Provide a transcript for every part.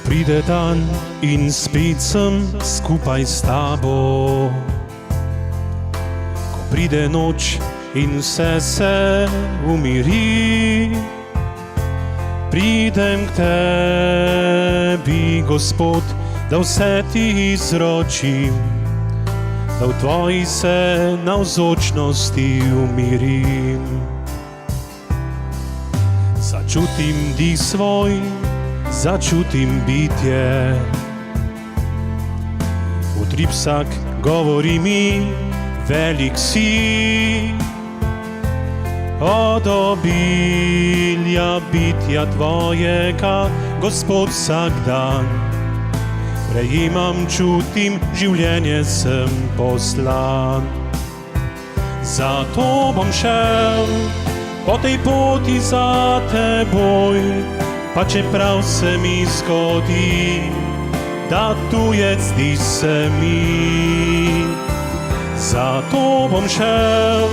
Pride dan in spet sem skupaj s tabo. Ko pride noč in vse se umiri, pridem k tebi, Gospod, da vse ti izročim, da v tvoji se navzočnosti umirim. Začutim dih svoj, začutim bitje. Utrip vsak govori mi, velik si. Od obilja bitja tvojega, Gospod, vsak dan prejemam, čutim, življenje sem poslan. Zato bom šel po tej poti za teboj, pa čeprav se mi zgodi, da tujec zdiš se mi. Zato bom šel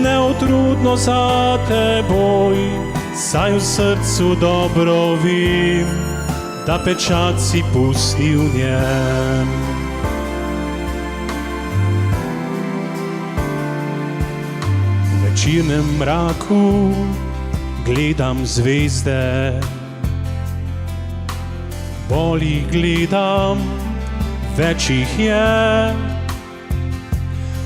neutrudno za teboj, saj v srcu dobro vem, da pečat si pustil v njem. V večernem mraku gledam zvezde, bolj jih gledam, več jih je.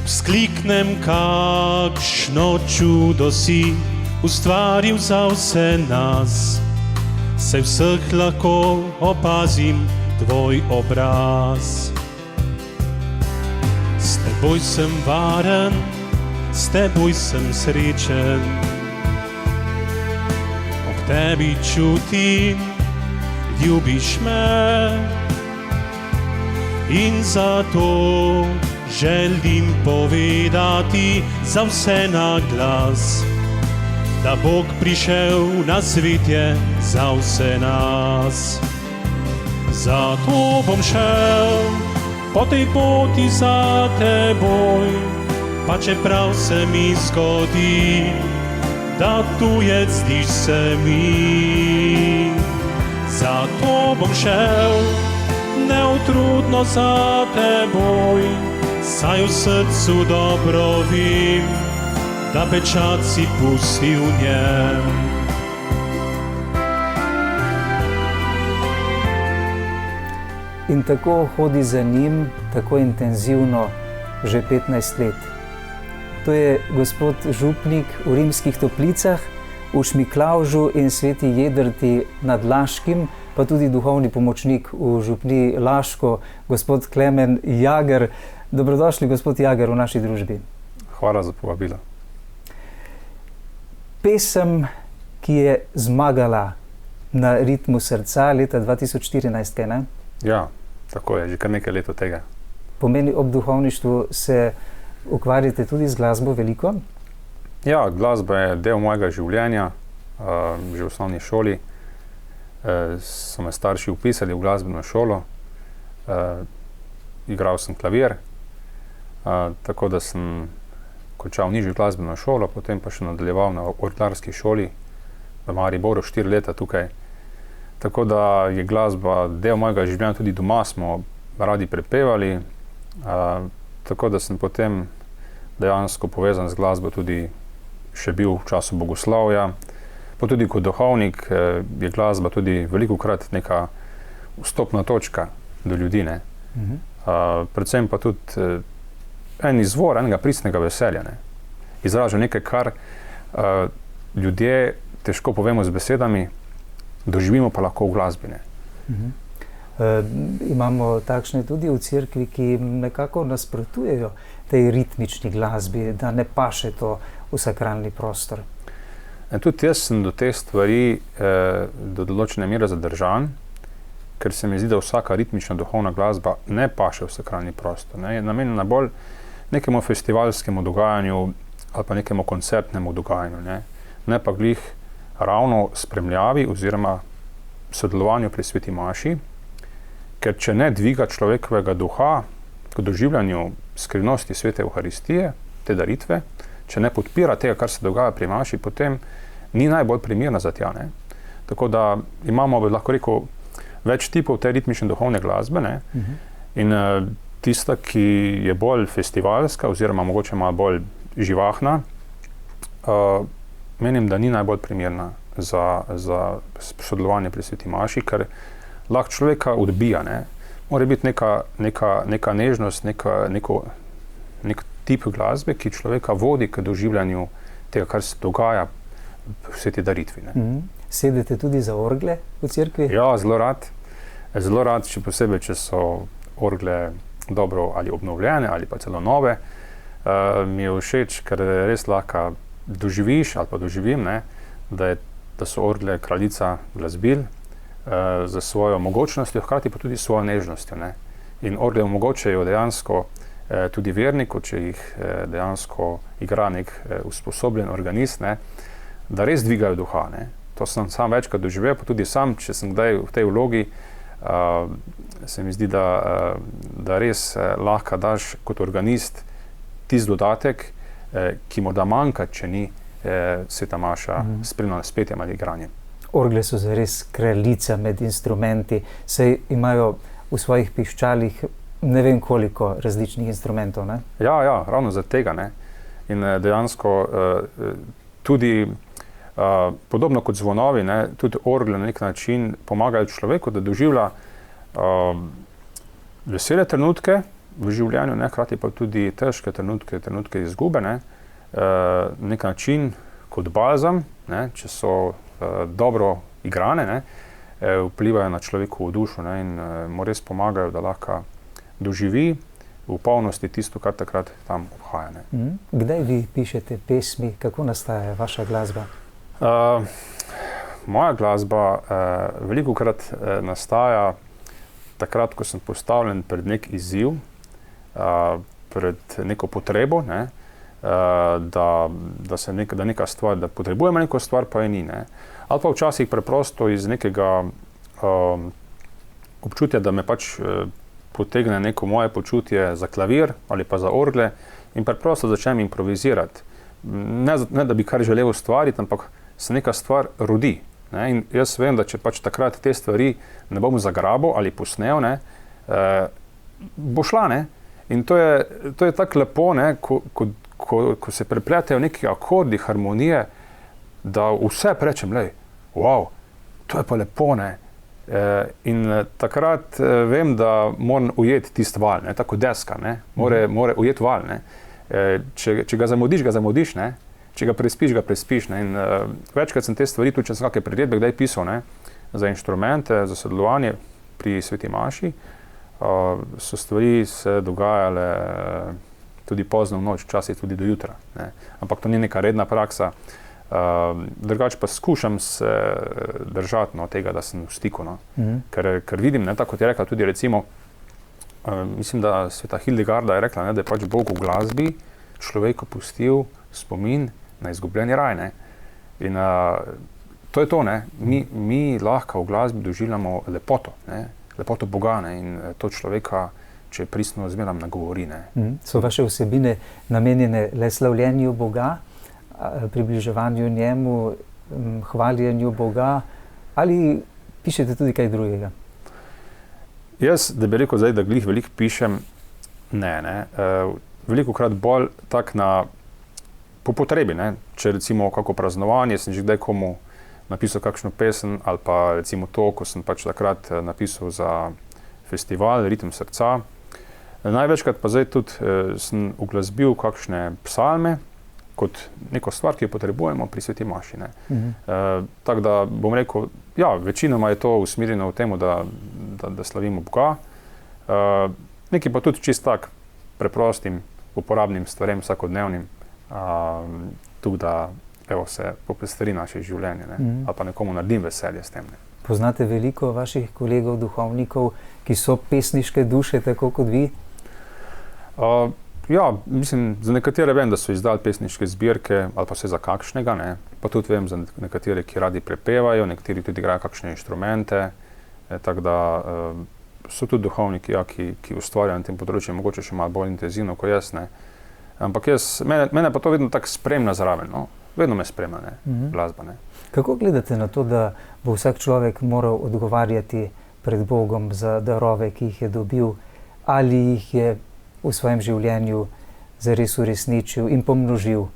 Vzkliknem, kakšno čudo si ustvaril za vse nas, saj vseh lahko opazim tvoj obraz. S teboj sem varen, s teboj sem srečen, ob tebi čutim, ljubiš me, in zato želim povedati za vse na glas, da Bog prišel na svet je za vse nas. Zato bom šel po tej poti za teboj, pa čeprav se mi zgodi, da tujec zdiš se mi. Zato bom šel neutrudno za teboj, saj v srcu dobro vem, da pečat si pustil v njem. In tako hodi za njim, tako intenzivno, že 15 let. To je gospod župnik v Rimskih Toplicah, v Šmiklavžu in Sveti Jedrti nad Laškim, pa tudi duhovni pomočnik v župniji Laško, gospod Klemen Jager. Dobrodošli, gospod Jager, v naši družbi. Hvala za povabilo. Pesem, ki je zmagala na ritmu srca leta 2014, kaj ne? Ja, tako je, že kar nekaj let od tega. Pomeni, ob duhovništvu se ukvarjate tudi z glasbo veliko? Ja, glasba je del mojega življenja. Že v osnovni šoli so me starši vpisali v glasbeno šolo. Igral sem klavir, tako da sem končal nižjo glasbeno šolo, potem pa še nadaljeval na orglarski šoli v Mariboru 4 leta tukaj. Tako da je glasba del mojega življenja, tudi doma smo radi prepevali, tako da sem potem dejansko povezan z glasbo tudi še bil v času bogoslovja. Pa tudi kot duhovnik je glasba tudi velikokrat neka vstopna točka do ljudi, ne? Predvsem pa tudi en izvor enega pristnega veselja, ne? Izraža nekaj, kar ljudje težko povemo z besedami, doživimo pa lahko v glasbi, ne? Imamo takšne tudi v cerkvi, ki nekako nasprotujejo tej ritmični glasbi, da ne paše to v sakralni prostor. Tudi jaz sem do te stvari do določene mere zadržan, ker se mi zdi, da vsaka ritmična duhovna glasba ne paše v sakralni prostor, ne? Je namenjena bolj nekemu festivalskemu dogajanju ali pa nekemu koncertnemu dogajanju, ne pa glih ravno spremljavi oziroma sodelovanju pri sveti maši, ker če ne dviga človekovega duha k doživljanju skrivnosti svete Evharistije, te daritve, če ne podpira tega, kar se dogaja pri maši, potem ni najbolj primerna za tja, ne? Tako da imamo, lahko rekel, več tipov te ritmične duhovne glasbe, ne? In tista, ki je bolj festivalska oziroma mogoče malo bolj živahna, menim, da ni najbolj primerna za sodelovanje pri sveti maši, ker lahko človeka odbija, ne? Mora biti neka nežnost, nek tip glasbe, ki človeka vodi k doživljanju tega, kar se dogaja v sveti daritvi, ne? Sedete tudi za orgle v cerkvi? Ja, zelo rad, še posebej, če so orgle dobro ali obnovljene ali pa celo nove. Mi je všeč, ker res lahko doživiš ali pa doživim, ne, da so orgle kraljica glasbil za svojo mogočnostjo, hkrati pa tudi svojo nežnostjo, ne. In orgle omogočajo dejansko tudi verniku, če jih dejansko igra nek usposobljen organist, ne, da res dvigajo duha, ne. To sem sam večkrat doživel, pa tudi sam, če sem kdaj v tej vlogi, se mi zdi, da res lahko daš kot organist tisti dodatek, ki morda manjka, če ni sveta maša spremljena s petjem ali igranjem. Orgle so zares kraljica med instrumenti, saj imajo v svojih piščalih ne vem koliko različnih instrumentov, ne? Ja, ravno zaradi tega, ne. In dejansko tudi podobno kot zvonovi, ne, tudi orgle na nek način pomagajo človeku, da doživlja vesele trenutke v življenju, ne, hkrati pa tudi težke trenutke izgube, ne, na nek način kot balzam, ne, če so dobro igrane, ne, vplivajo na človekovo dušo, ne, in mu res pomagajo, da lahko doživi v polnosti tisto, kar takrat tam obhaja, ne. Kdaj vi pišete pesmi, kako nastaja vaša glasba? Moja glasba velikokrat nastaja takrat, ko sem postavljen pred nek izziv, pred neko potrebo, ne, da neka stvar, da potrebujemo neko stvar, pa je ni, ne. Ali pa včasih preprosto iz nekega občutja, da me pač potegne neko moje počutje za klavir ali pa za orgle in preprosto začnem improvizirati. Ne da bi kar želel ustvariti, ampak se neka stvar rodi, ne. In jaz vem, da če pač takrat te stvari ne bom zagrabil ali posnel, ne, bo šla, ne. In to je tako lepo, ne, ko se prepletejo neki akordi, harmonije, da vse rečem, lej, wow, to je pa lepo, ne. In takrat vem, da moram ujeti tisti val, ne, tako deska, ne, more ujeti val, ne. Če ga zamudiš, ne, če ga prespiš, ne, in večkrat sem te stvari, tudi če sem kakšne priredbe kdaj pisal, ne, za inštrumente, za sodelovanje pri sveti maši, so stvari se dogajale tudi pozno v noč, včasih tudi do jutra, ne. Ampak to ni neka redna praksa. Drugače pa skušam se držati tega, da sem v stiku, no. Ker vidim, ne, tako kot je rekla tudi recimo, mislim, da sveta Hildegarda je rekla, ne, da je pač Bog v glasbi človeku pustil spomin na izgubljeni raj, ne. In to je to, ne, mi lahko v glasbi doživljamo lepoto, ne, lepoto Boga, ne, in to človeka, če pristno zmeram, nagovori, ne. So vaše vsebine namenjene le slavljenju Boga, približevanju njemu, hvaljenju Boga, ali pišete tudi kaj drugega? Jaz, da bi rekel zdaj, da glih veliko pišem, ne. Velikokrat bolj tak po potrebi, ne. Če recimo kako praznovanje, sem že kdaj komu napisal kakšno pesem, ali pa recimo to, ko sem pač takrat napisal za festival Ritem srca. Največkrat pa zdaj tudi sem uglasbil kakšne psalme, kot neko stvar, ki jo potrebujemo pri sveti maši, ne. Tako da bom rekel, ja, večinoma je to usmerjeno v temu, da slavimo Boga. Nekaj pa tudi čist tak preprostim, uporabnim stvarem, vsakodnevnim, tudi da se popestri naše življenje, ne, ali pa nekomu naredim veselje s tem, ne. Poznate veliko vaših kolegov, duhovnikov, ki so pesniške duše, tako kot vi? Ja, mislim, za nekatere vem, da so izdali pesniške zbirke, ali pa vse za kakšnega, ne. Pa tudi vem za nekatere, ki radi prepevajo, nekateri tudi igrajo kakšne inštrumente, tako da so tudi duhovniki, ja, ki ustvarjajo na tem področju, mogoče še malo bolj intenzivno kot jaz, ne. Ampak mene pa to vedno tako spremlja zraven, no. Vedno me spremlja, ne, glasba, ne. Kako gledate na to, da bo vsak človek moral odgovarjati pred Bogom za darove, ki jih je dobil, ali jih je v svojem življenju zares uresničil in pomnožil?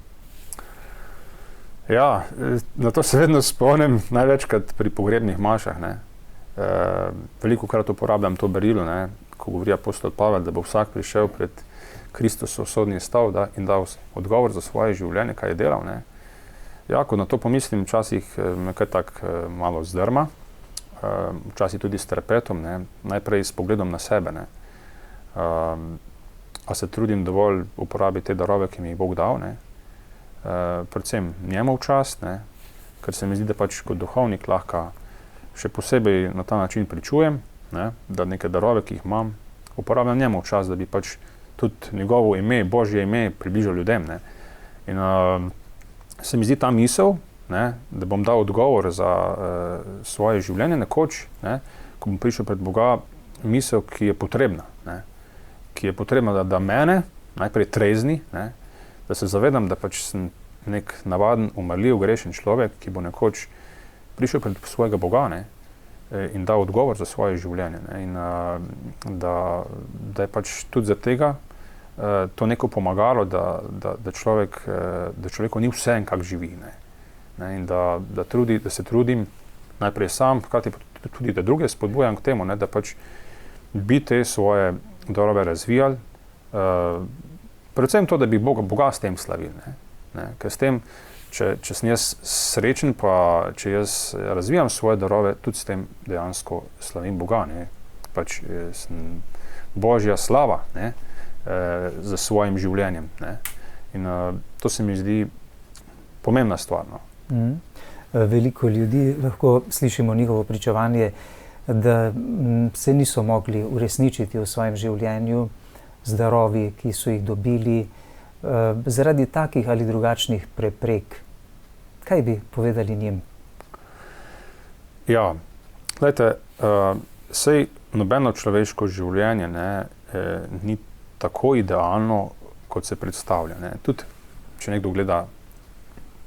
Ja, na to se vedno spomnim, največkrat pri pogrebnih mašah. Velikokrat uporabljam to berilo, ko govori apostol Pavel, da bo vsak prišel pred Kristusov sodni stav in dal odgovor za svoje življenje, kaj je delal. Ja, ko na to pomislim, včasih me kaj tako malo zdrma, včasih tudi s trepetom, najprej s pogledom na sebe. A se trudim dovolj uporabiti te darove, ki mi jih Bog dal, predvsem njemu v čast, ker se mi zdi, da pač kot duhovnik lahko še posebej na ta način pričujem, da neke darove, ki jih imam, uporabljam njemu v čast, da bi pač tudi njegovo ime, Božje ime približal ljudem. In se mi zdi ta misel, da bom dal odgovor za svoje življenje nekoč, ko bom prišel pred Boga, misel, ki je potrebna. Ki je potrebna, da mene najprej trezni, da se zavedam, da pač sem nek navaden, umrljiv, grešen človek, ki bo nekoč prišel pred svojega Boga in dal odgovor za svoje življenje. In da je pač tudi za tega to neko pomagalo, da človeku ni vse, kak živi. In da se trudim najprej sam, hkrati tudi da druge spodbujam k temu, da pač bi te svoje darove razvijali, predvsem to, da bi Boga s tem slavili. Ker s tem, če sem jaz srečen, pa če jaz razvijam svoje darove, tudi s tem dejansko slavim Boga. Pač sem Božja slava za svojim življenjem. In to se mi zdi pomembna stvar. Veliko ljudi, lahko slišimo njihovo pričevanje, da se niso mogli uresničiti v svojem življenju z darovi, ki so jih dobili, zaradi takih ali drugačnih preprek. Kaj bi povedali njim? Ja, gledajte, sej nobeno človeško življenje ni tako idealno, kot se predstavlja. Tudi, če nekdo gleda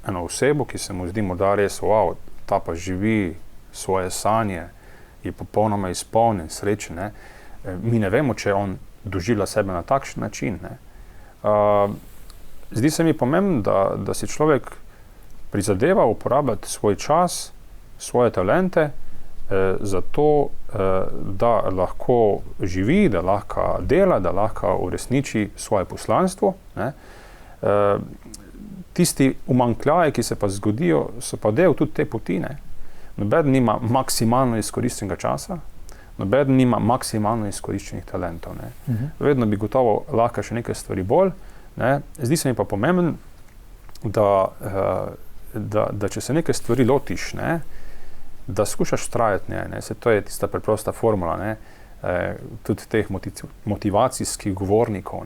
eno osebo, ki se mu zdi morda res, wow, ta pa živi svoje sanje, je popolnoma izpolnjen, srečen, mi ne vemo, če on doživlja sebe na takšen način. Zdi se mi pomembno, da si človek prizadeva uporabljati svoj čas, svoje talente, zato, da lahko živi, da lahko dela, da lahko uresniči svoje poslanstvo. Tisti umanjkljaji, ki se pa zgodijo, so pa del tudi te poti. Nobeden nima maksimalno izkoriščenega časa, nobeden nima maksimalno izkoriščenih talentov. Vedno bi gotovo lahko še nekaj stvari bolj. Zdi se mi pa pomembno, da če se neke stvari lotiš, da skušaš vztrajati. To je tista preprosta formula, tudi teh motivacijskih govornikov,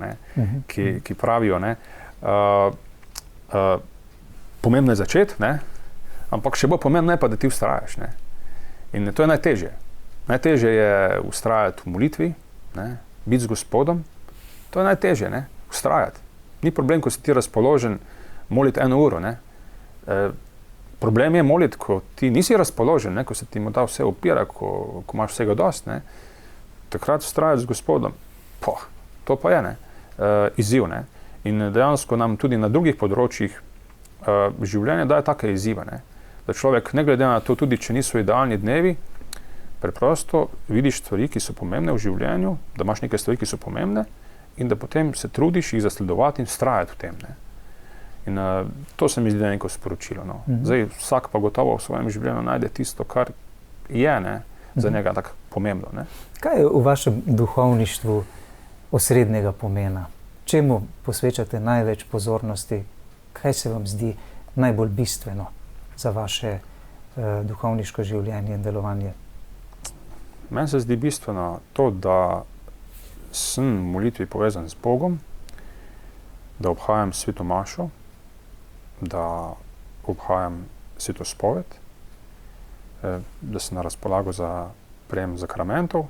ki pravijo, pomembno je začeti, ampak še bolj pomembno je pa, da ti vztrajaš. In to je najtežje. Najtežje je vztrajati v molitvi, biti z Gospodom. To je najtežje, vztrajati. Ni problem, ko si ti razpoložen moliti 1 uro. Problem je moliti, ko ti nisi razpoložen, ko se ti morda vse opira, ko imaš vsega dost. Takrat vztrajati z Gospodom. To pa je izziv. In dejansko nam tudi na drugih področjih življenja daje take izzive. Da človek, ne glede na to, tudi če niso idealni dnevi, preprosto vidiš stvari, ki so pomembne v življenju, da imaš neke stvari, ki so pomembne in da potem se trudiš jih zasledovati in vztrajati v tem. In to se mi zdi neko sporočilo. Zdaj, vsak pa gotovo v svojem življenju najde tisto, kar je za njega tako pomembno. Kaj je v vašem duhovništvu osrednjega pomena? Čemu posvečate največ pozornosti? Kaj se vam zdi najbolj bistveno za vaše duhovniško življenje in delovanje? Meni se zdi bistveno to, da sem v molitvi povezan z Bogom, da obhajam sveto mašo, da obhajam sveto spoved, da sem na razpolago za prejem sakramentov.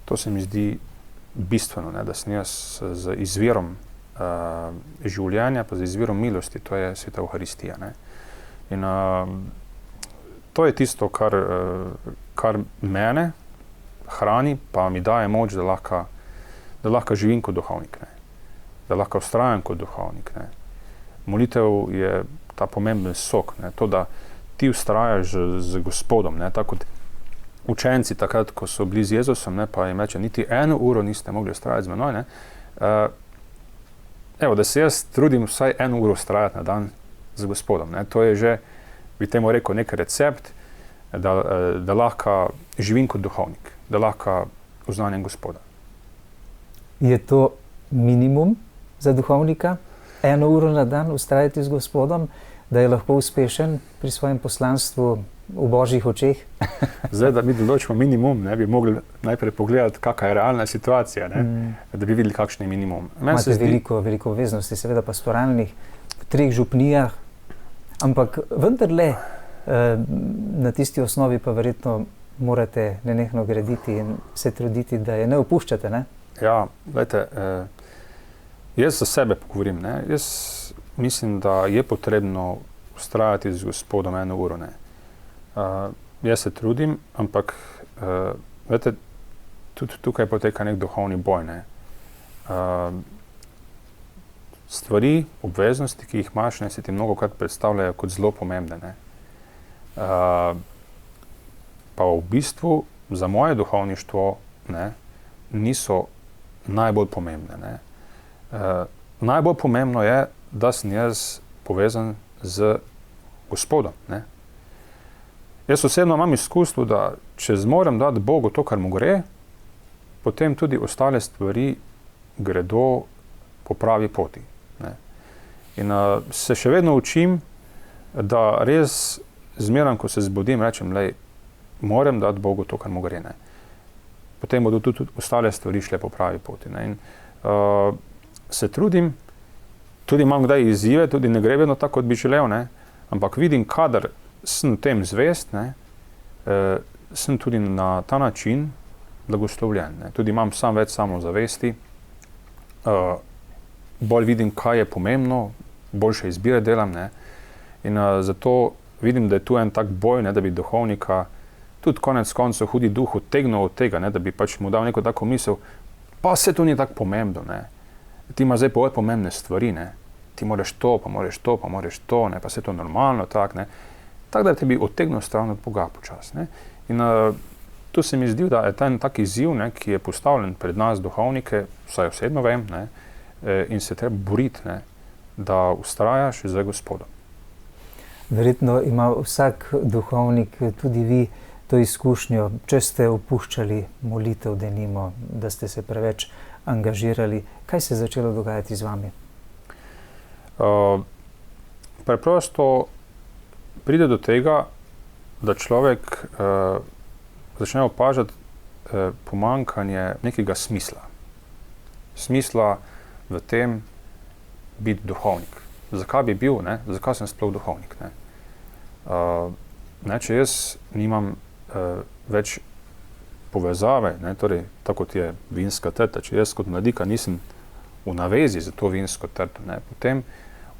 To se mi zdi bistveno, da sem jaz z izvirom življenja, pa z izvirom milosti, to je sveta Euharistija. In to je tisto, kar mene hrani, pa mi daje moč, da lahko živim kot duhovnik, ne. Da lahko vztrajam kot duhovnik. Ne. Molitev je ta pomemben sok, ne. To, da ti vztrajaš z Gospodom, ne. Tako kot učenci takrat, ko so bili z Jezusom, ne, pa jim reče, niti 1 uro niste mogli vztrajati z menoj. Ne. Evo, da se jaz trudim vsaj 1 uro vztrajati na dan z Gospodom. Ne. To je že, bi temu rekel, nek recept, da lahko živim kot duhovnik, da lahko oznanjam Gospoda. Je to minimum za duhovnika? 1 uro na dan vztrajati z Gospodom, da je lahko uspešen pri svojem poslanstvu v Božjih očeh? Zdaj, da mi določimo minimum, ne, bi mogli najprej pogledati, kakšna je realna situacija, ne, da bi videli, kakšen je minimum. Imate veliko obveznosti, seveda pastoralnih, v 3 župnijah, ampak vendarle na tisti osnovi pa verjetno morate nenehno graditi in se truditi, da je ne opuščate, ne? Ja, gledajte, jaz za sebe govorim, ne, jaz mislim, da je potrebno vztrajati z Gospodom 1 uro, ne. Jaz se trudim, ampak gledajte, tudi tukaj poteka nek duhovni boj, ne. Stvari, obveznosti, ki jih imaš, ne, se ti mnogokrat predstavljajo kot zelo pomembne, ne. Pa v bistvu za moje duhovništvo, ne, niso najbolj pomembne, ne. Najbolj pomembno je, da sem jaz povezan z Gospodom, ne. Jaz osebno imam izkustvo, da če zmorem dati Bogu to, kar mu gre, potem tudi ostale stvari gredo po pravi poti, ne. In se še vedno učim, da res zmeram, ko se zbudim, rečem, lej, moram dati Bogu to, kar mu gre, ne. Potem bodo tudi ostale stvari šle po pravi poti, ne. In se trudim, tudi imam kdaj izzive, tudi ne gre vedno tako, kot bi želel, ne, ampak vidim, kadar sem tem zvest, ne, sem tudi na ta način blagoslovljen, ne. Tudi imam sam več samozavesti, bolj vidim, kaj je pomembno, boljše izbire delam, ne. In zato vidim, da je tu en tak boj, ne, da bi duhovnika tudi konec koncev hudi duh odtegnil od tega, ne, da bi pač mu dal neko tako misel, pa se to ni tako pomembno, ne. Ti imaš zdaj poved pomembne stvari, ne. Ti moraš to, pa moraš to, pa moraš to, ne, pa se to normalno, tak, ne. Tako da te bi odtegnil stran od Boga počas, ne. In tu se mi zdi, da je ta en tak izziv, ne, ki je postavljen pred nas duhovnike, vsaj osebno vem, ne, in se treba boriti, ne, da vztrajaš za Gospodom. Verjetno ima vsak duhovnik, tudi vi, to izkušnjo, če ste opuščali molitev, denimo, da ste se preveč angažirali. Kaj se je začelo dogajati z vami? Preprosto pride do tega, da človek začne opažati pomanjkanje nekega smisla. Smisla v tem biti duhovnik. Zakaj bi bil, ne? Zakaj sem sploh duhovnik, ne? Ne, če jaz nimam več povezave, ne, torej, tako kot je vinska trta, če jaz kot mladika nisem v navezi za to vinsko trto, ne, potem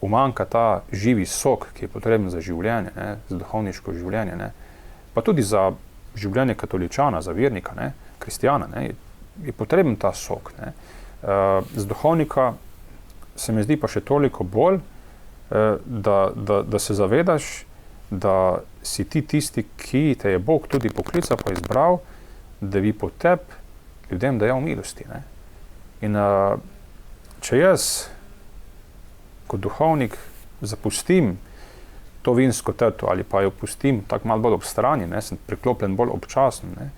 umanjka ta živi sok, ki je potreben za življenje, ne, za duhovniško življenje, ne, pa tudi za življenje katoličana, za vernika, ne, kristjana, ne, je potreben ta sok, ne. Z duhovnika se mi zdi pa še toliko bolj, da se zavedaš, da si ti tisti, ki te je Bog tudi poklical pa izbral, da bi po tebi ljudem dajal milosti, ne. In če jaz kot duhovnik zapustim to vinsko trto ali pa jo pustim tako malo bolj ob strani, ne, sem priklopljen bolj občasno, ne,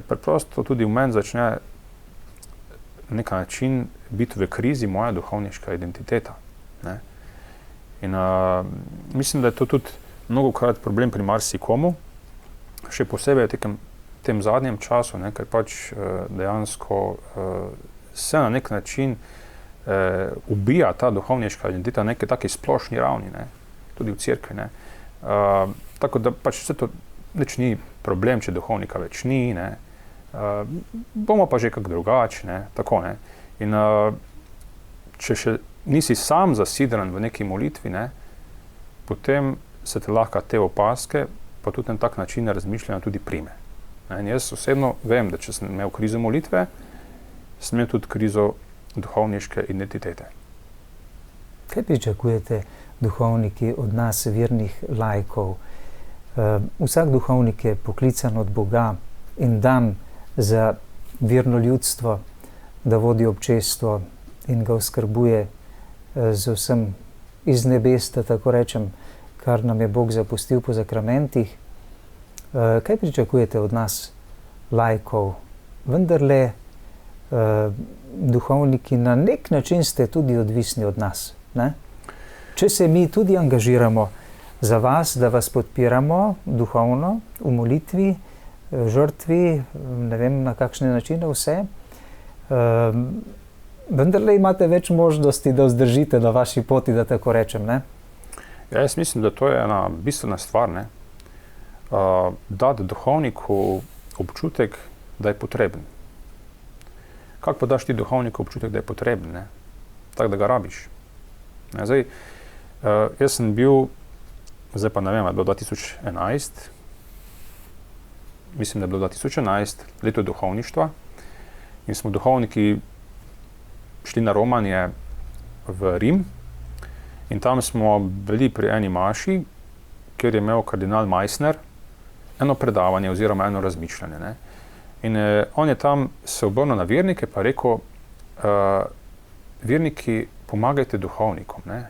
preprosto tudi v meni začne nek način biti v krizi moja duhovniška identiteta, ne. In mislim, da je to tudi mnogokrat problem pri marsikomu, še posebej v tem zadnjem času, ne, ker pač dejansko se na nek način ubija ta duhovniška identiteta na neki taki splošni ravni, ne, tudi v cerkvi, ne. Tako da pač vse to nič ni problem, če duhovnika več ni, ne. Bomo pa že kak drugače, ne, tako, ne. In če še nisi sam zasidran v neki molitvi, ne, potem se te lahko te opaske, pa tudi na tak način razmišljanja tudi prime. Ne? In jaz osebno vem, da če sem imel krizo molitve, sem imel tudi krizo duhovniške identitete. Kaj pričakujete, duhovniki, od nas, vernih laikov? Vsak duhovnik je poklican od Boga in dan za verno ljudstvo, da vodi občestvo in ga oskrbuje z vsem iz nebes, da tako rečem, kar nam je Bog zapustil po zakramentih. Kaj pričakujete od nas, laikov? Vendarle, duhovniki, na nek način ste tudi odvisni od nas. Ne? Če se mi tudi angažiramo za vas, da vas podpiramo duhovno, v molitvi, žrtvi, ne vem na kakšne načine vse, vendarle imate več možnosti, da vzdržite na vaši poti, da tako rečem, ne? Ja, jaz mislim, da to je ena bistvena stvar, ne? Dati duhovniku občutek, da je potreben. Kako pa daš ti duhovniku občutek, da je potreben, ne? Tako, da ga rabiš. Ne, zdaj, jaz sem bil, zdaj pa ne vem, je bilo 2011, mislim, da je bilo 2011, leto duhovništva, in smo duhovniki šli na romanje v Rim in tam smo bili pri eni maši, kjer je imel kardinal Meissner eno predavanje oziroma eno razmišljanje. Ne. In on je tam se obrnil na vernike pa rekel, verniki, pomagajte duhovnikom. Ne.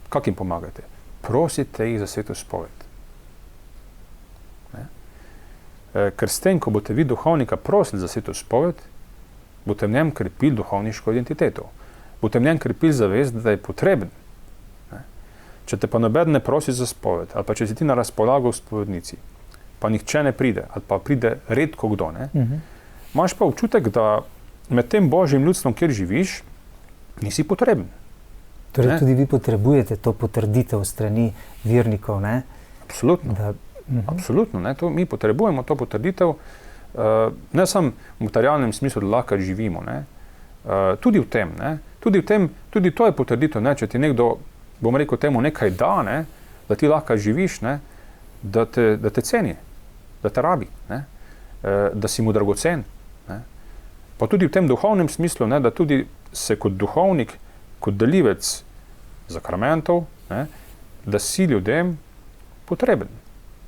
Kako jim pomagajte? Prosite jih za sveto spoved. Ker s tem, ko boste vi duhovnika prosili za sveto spoved, boste v njem krepili duhovniško identiteto. Boste v njem krepili zavest, da je potreben. Ne? Če te pa nobeden ne prosi za spoved, ali pa če si ti na razpolago v spovednici, pa nihče ne pride, ali pa pride redko kdo, ne? Imaš pa občutek, da med tem božjim ljudstvom, kjer živiš, nisi potreben. Torej Ne? tudi vi potrebujete to potrditev strani vernikov, ne? Absolutno. Absolutno, ne? To, mi potrebujemo to potrditev, ne samo v materialnem smislu, da lahko živimo, ne? Tudi v tem, ne? Tudi to je potrditev, ne? Če ti nekdo, bom rekel temu, nekaj da, ne? Da ti lahko živiš, ne? Da te ceni, da te rabi, ne? Da si mu dragocen. Ne? Pa tudi v tem duhovnem smislu, ne? Da tudi se kot duhovnik, kot delivec zakramentov, ne? Da si ljudem potreben,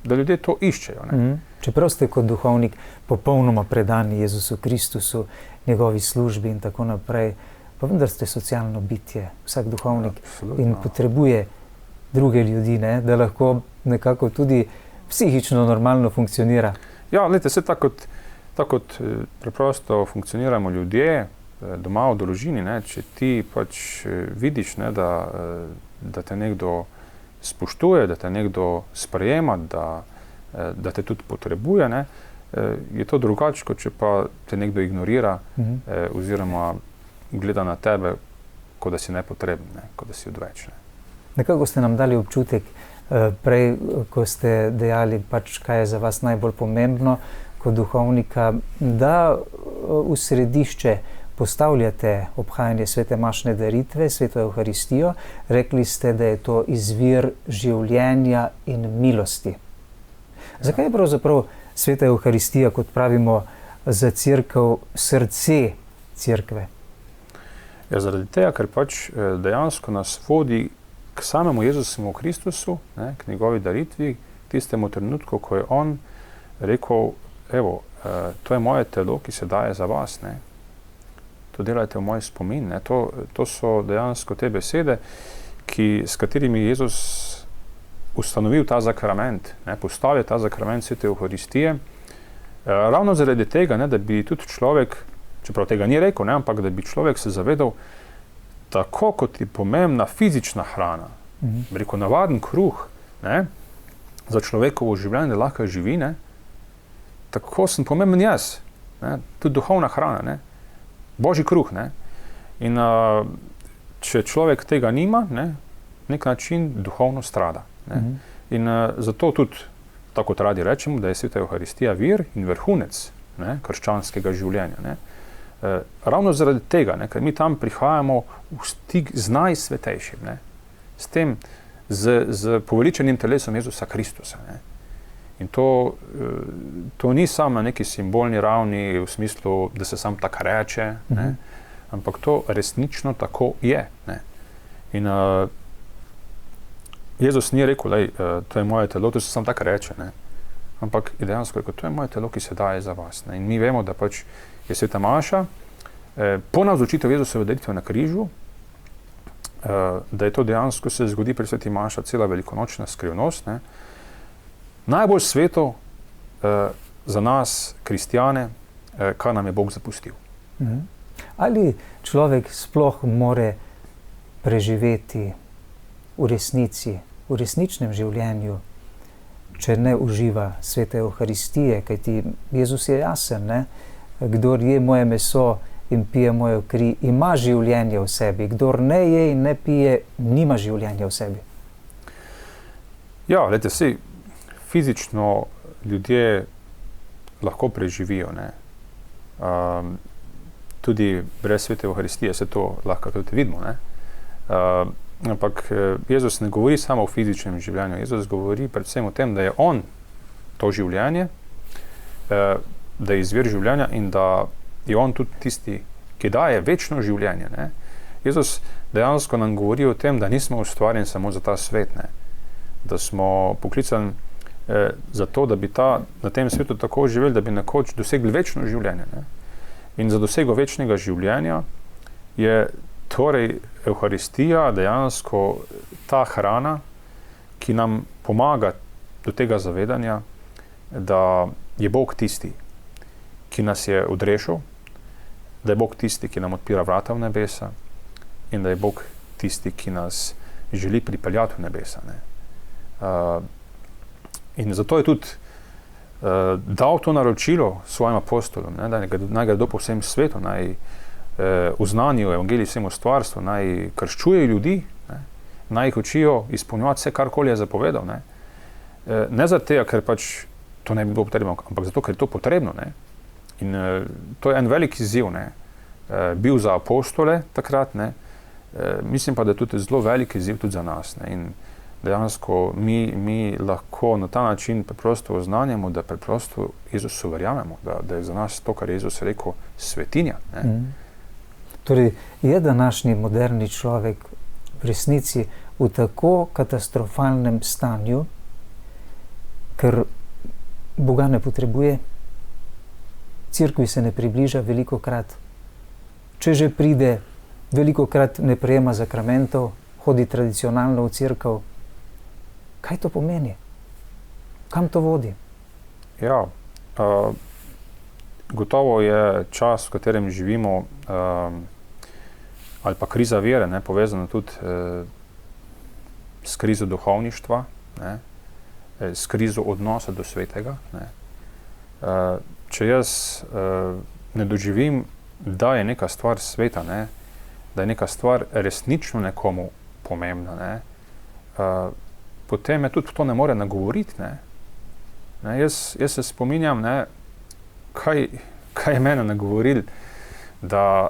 da ljudje to iščejo. Ne? Čeprav ste kot duhovnik popolnoma predani Jezusu Kristusu, njegovi službi in tako naprej, pa vendar ste socialno bitje, vsak duhovnik, in potrebuje druge ljudi, ne? Da lahko nekako tudi psihično normalno funkcionira. Ja, gledajte, se tako kot preprosto funkcioniramo ljudje doma v družini, ne? Če ti pač vidiš, ne, da te nekdo spoštuje, da te nekdo sprejema, da te tudi potrebuje, ne, je to drugače, kot če pa te nekdo ignorira oziroma gleda na tebe, kot da si nepotreben, ne, kot da si odveč. Ne. Nekako ste nam dali občutek prej, ko ste dejali, pač, kaj je za vas najbolj pomembno kot duhovnika, da v središče postavljate obhajanje svete mašne daritve, sveto Evharistijo. Rekli ste, da je to izvir življenja in milosti. Zakaj je pravzaprav sveta Evharistija, kot pravimo, za cerkev srce cerkve? Ja, zaradi tega, ker pač dejansko nas vodi k samemu Jezusu Kristusu, ne, k njegovi daritvi, tistemu trenutku, ko je on rekel, evo, to je moje telo, ki se daje za vas, ne. To delajte v moj spomin. Ne? To so dejansko te besede, s katerimi Jezus ustanovil ta zakrament, ne? Postavil ta zakrament svete Evharistije. Ravno zaradi tega, ne, da bi tudi človek, čeprav tega ni rekel, ne, ampak da bi človek se zavedal, tako kot je pomembna fizična hrana, rekel, navaden kruh, ne, za človekovo življenje, da lahko živi, ne, tako sem pomemben jaz, ne, tudi duhovna hrana, ne. Božji kruh, ne? In če človek tega nima, ne, nek način duhovno strada. Ne? In zato tudi, tako kot radi rečemo, da je sveta Evharistija vir in vrhunec, ne, krščanskega življenja. Ne? Ravno zaradi tega, ne, ker mi tam prihajamo v stik z najsvetejšim, ne? S tem, z poveličenim telesom Jezusa Kristusa. Ne? In to ni samo na neki simbolni ravni v smislu, da se sam tako reče, ne? Ampak to resnično tako je. Ne? In Jezus ni rekel, to je moje telo, to se sam tako reče. Ne? Ampak je dejansko rekel, to je moje telo, ki se daje za vas. Ne? In mi vemo, da pač je sveta maša, po navzočitev Jezusove daritve na križu, da je to dejansko se zgodi pri sveti maša cela velikonočna skrivnost. Ne? Najbolj sveto za nas, kristjane, kar nam je Bog zapustil. Ali človek sploh more preživeti v resnici, v resničnem življenju, če ne uživa svete Evharistije, kajti Jezus je jasen, ne? Kdor je moje meso in pije mojo kri, ima življenje v sebi. Kdor ne je in ne pije, nima življenja v sebi. Ja, glejte, saj fizično ljudje lahko preživijo, ne. Tudi brez svete Evharistije se to lahko tudi vidimo, ne. Ampak Jezus ne govori samo o fizičnem življenju. Jezus govori predvsem o tem, da je on to življenje, da je izvir življenja in da je on tudi tisti, ki daje večno življenje, ne. Jezus dejansko nam govori o tem, da nismo ustvarjeni samo za ta svet, ne. Da smo poklicani za to, da bi na tem svetu tako živeli, da bi nekoč dosegli večno življenje, ne. In za dosego večnega življenja je torej Evharistija dejansko ta hrana, ki nam pomaga do tega zavedanja, da je Bog tisti, ki nas je odrešil, da je Bog tisti, ki nam odpira vrata v nebesa in da je Bog tisti, ki nas želi pripeljati v nebesa. Ne. In zato je tudi dal to naročilo svojim apostolom, ne, da naj gredo po vsem svetu, naj uznanijo evangelij vsemu stvarstvu, naj krščujejo ljudi, ne, naj jih učijo izpolnjevati vse, karkoli je zapovedal. Ne zato, ker pač to ne bi bilo potrebno, ampak zato, ker je to potrebno. Ne. In to je en velik izziv, ne. Bil za apostole takrat, ne. Mislim pa, da je tudi zelo velik izziv tudi za nas. Ne. In dejansko mi lahko na ta način preprosto oznanjamo, da preprosto Jezusu verjamemo, da je za nas to, kar je Jezus rekel, svetinja. Ne. Torej, je današnji moderni človek v resnici v tako katastrofalnem stanju, ker Boga ne potrebuje, cerkvi se ne približa velikokrat, če že pride, velikokrat ne prejema zakramentov, hodi tradicionalno v cerkev. Kaj to pomeni? Kam to vodi? Ja, gotovo je čas, v katerem živimo, ali pa kriza vere, ne, povezana tudi s krizo duhovništva, ne, s krizo odnosa do svetega. Ne. Če jaz ne doživim, da je neka stvar sveta, ne, da je neka stvar resnično nekomu pomembna, ne, potem me tudi to ne more nagovoriti. Ne. Ne, jaz se spominjam, ne, kaj je mene nagovoril, da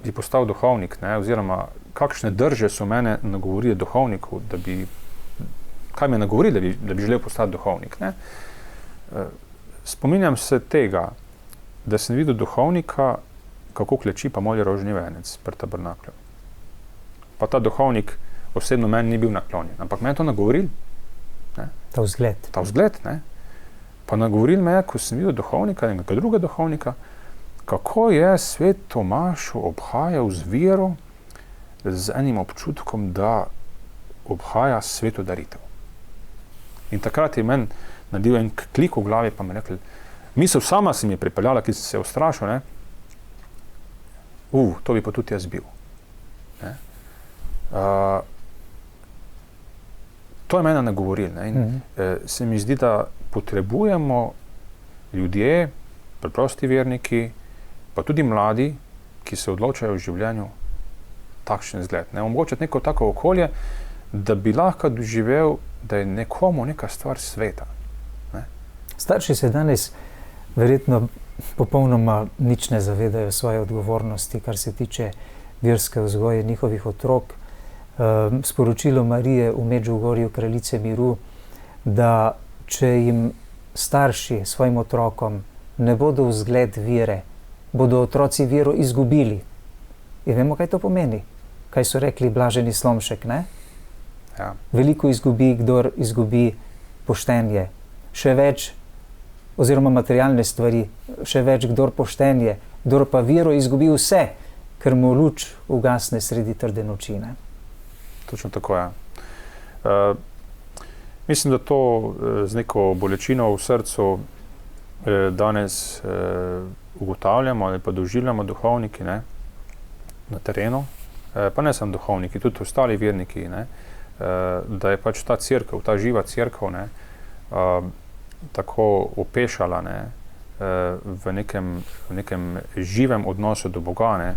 bi postal duhovnik, ne, oziroma kakšne drže so mene nagovorili duhovniku, kaj me je nagovorili, da bi želel postati duhovnik. Ne. Spominjam se tega, da sem videl duhovnika, kako kleči pa moli rožni venec pred tabernakljem. Pa ta duhovnik osebno meni ni bil naklonjen, ampak me je to nagovoril. Ne. Ta vzgled, ne. Pa nagovoril me je, ko sem videl duhovnika in nekaj druga duhovnika, kako je svet Tomaž obhajal z vero, z enim občutkom, da obhaja sveto daritev. In takrat je meni naredil en klik v glavi, pa mi rekli, misel sama si mi je pripeljala, ki sem se ustrašil, ne, to bi pa tudi jaz bil. Ne. To je mene nagovoril, ne, in se mi zdi, da potrebujemo ljudje, preprosti verniki, pa tudi mladi, ki se odločajo v življenju takšen zgled. Ne, omogočati neko tako okolje, da bi lahko doživel, da je nekomu neka stvar sveta. Ne. Starši se danes verjetno popolnoma nič ne zavedajo svoje odgovornosti, kar se tiče verske vzgoje njihovih otrok. Sporočilo Marije v Medžugorju, kraljice miru, da če jim starši svojim otrokom ne bodo vzgled vere, bodo otroci vero izgubili. In vemo, kaj to pomeni. Kaj so rekli blaženi Slomšek, ne? Ja. Veliko izgubi, kdor izgubi poštenje. Še več, oziroma materialne stvari, še več, kdor poštenje, kdor pa vero izgubi vse, ker mu luč ugasne sredi trde noči, ne? Točno tako, ja. Mislim, da to z neko bolečino v srcu danes ugotavljamo ali pa doživljamo duhovniki, ne, na terenu, pa ne samo duhovniki, tudi ostali verniki, ne, da je pač ta cerkev, ta živa cerkev, ne, tako opešala, ne, v nekem živem odnosu do Boga, ne,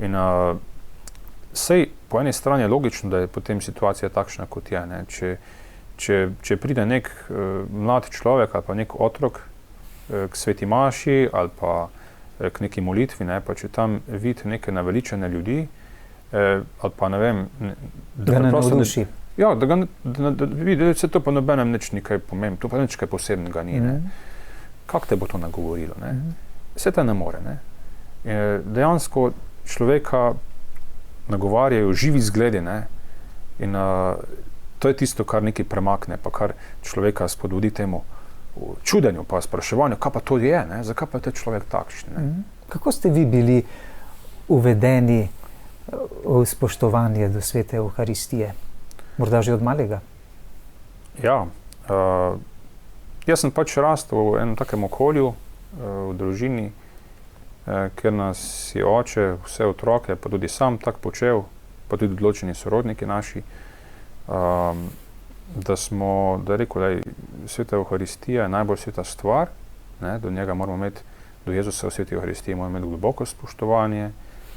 in sej po eni strani je logično, da je potem situacija takšna, kot je, ne, če pride nek mlad človek ali pa nek otrok k sveti maši ali pa k neki molitvi, ne, pa če tam vidi neke naveličene ljudi, ali pa ne vem, da ne navduši. Ja, da vidi, da se to pa nobenem nič nekaj pomembno, to pa nič kaj posebnega ni, ne. Kako te bo to nagovorilo, ne? Vse te ne more, ne. Dejansko človeka nagovarjajo živi zgledi, ne, in to je tisto, kar nekaj premakne, pa kar človeka spodbudi temu čudenju, pa spraševanju, kaj pa to je, ne, zakaj pa je ta človek takšen, ne. Kako ste vi bili uvedeni v spoštovanje do svete Evharistije? Morda že od malega? Ja, jaz sem pač rastel v enem takem okolju, v družini, ker nas je oče, vse otroke, pa tudi sam tak počel, pa tudi odločeni sorodniki naši, da je rekel, da je sveta Evharistija najbolj sveta stvar, ne, do njega moramo imeti, do Jezusa v sveti Evharistiji moramo imeti globoko spoštovanje,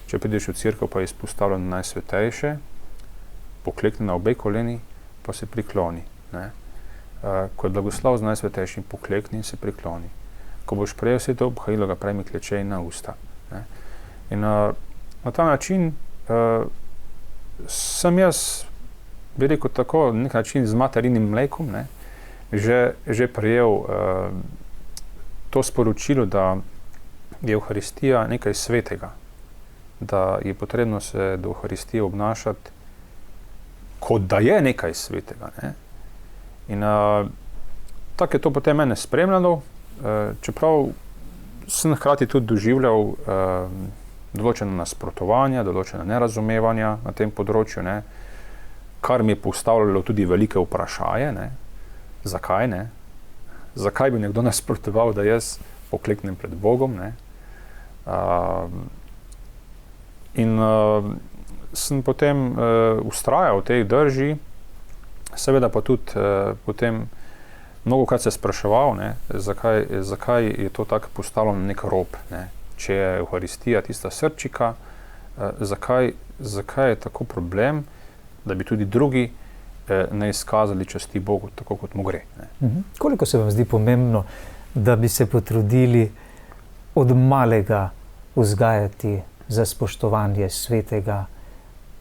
če prideš v cerkev, pa je izpostavljeno najsvetejše, poklekni na obe koleni, pa se prikloni, ne. Ko je blagoslov z najsvetejšim, poklekni in se prikloni. Ko boš prejel sveto obhajilo, ga prejmi kleče in na usta, ne. In na ta način sem jaz, bi rekel tako, na nek način z materinim mlekom, ne, že prejel to sporočilo, da je Evharistija nekaj svetega, da je potrebno se do Evharistije obnašati, kot da je nekaj svetega, ne. In tako je to potem mene spremljalo, čeprav sem hkrati tudi doživljal določena nasprotovanja, določena nerazumevanja na tem področju, ne, kar mi je postavljalo tudi velike vprašaje, ne, zakaj, ne, zakaj bi nekdo nasprotoval, da jaz pokleknem pred Bogom, ne. In sem potem vztrajal v tej drži, seveda pa tudi potem mnogokrat se spraševal, ne, zakaj je to tako postavljeno na nek rob, ne. Če je Evharistija tista srčika, zakaj je tako problem, da bi tudi drugi ne izkazali časti Bogu, tako kot mu gre, ne. Koliko se vam zdi pomembno, da bi se potrudili od malega vzgajati za spoštovanje svetega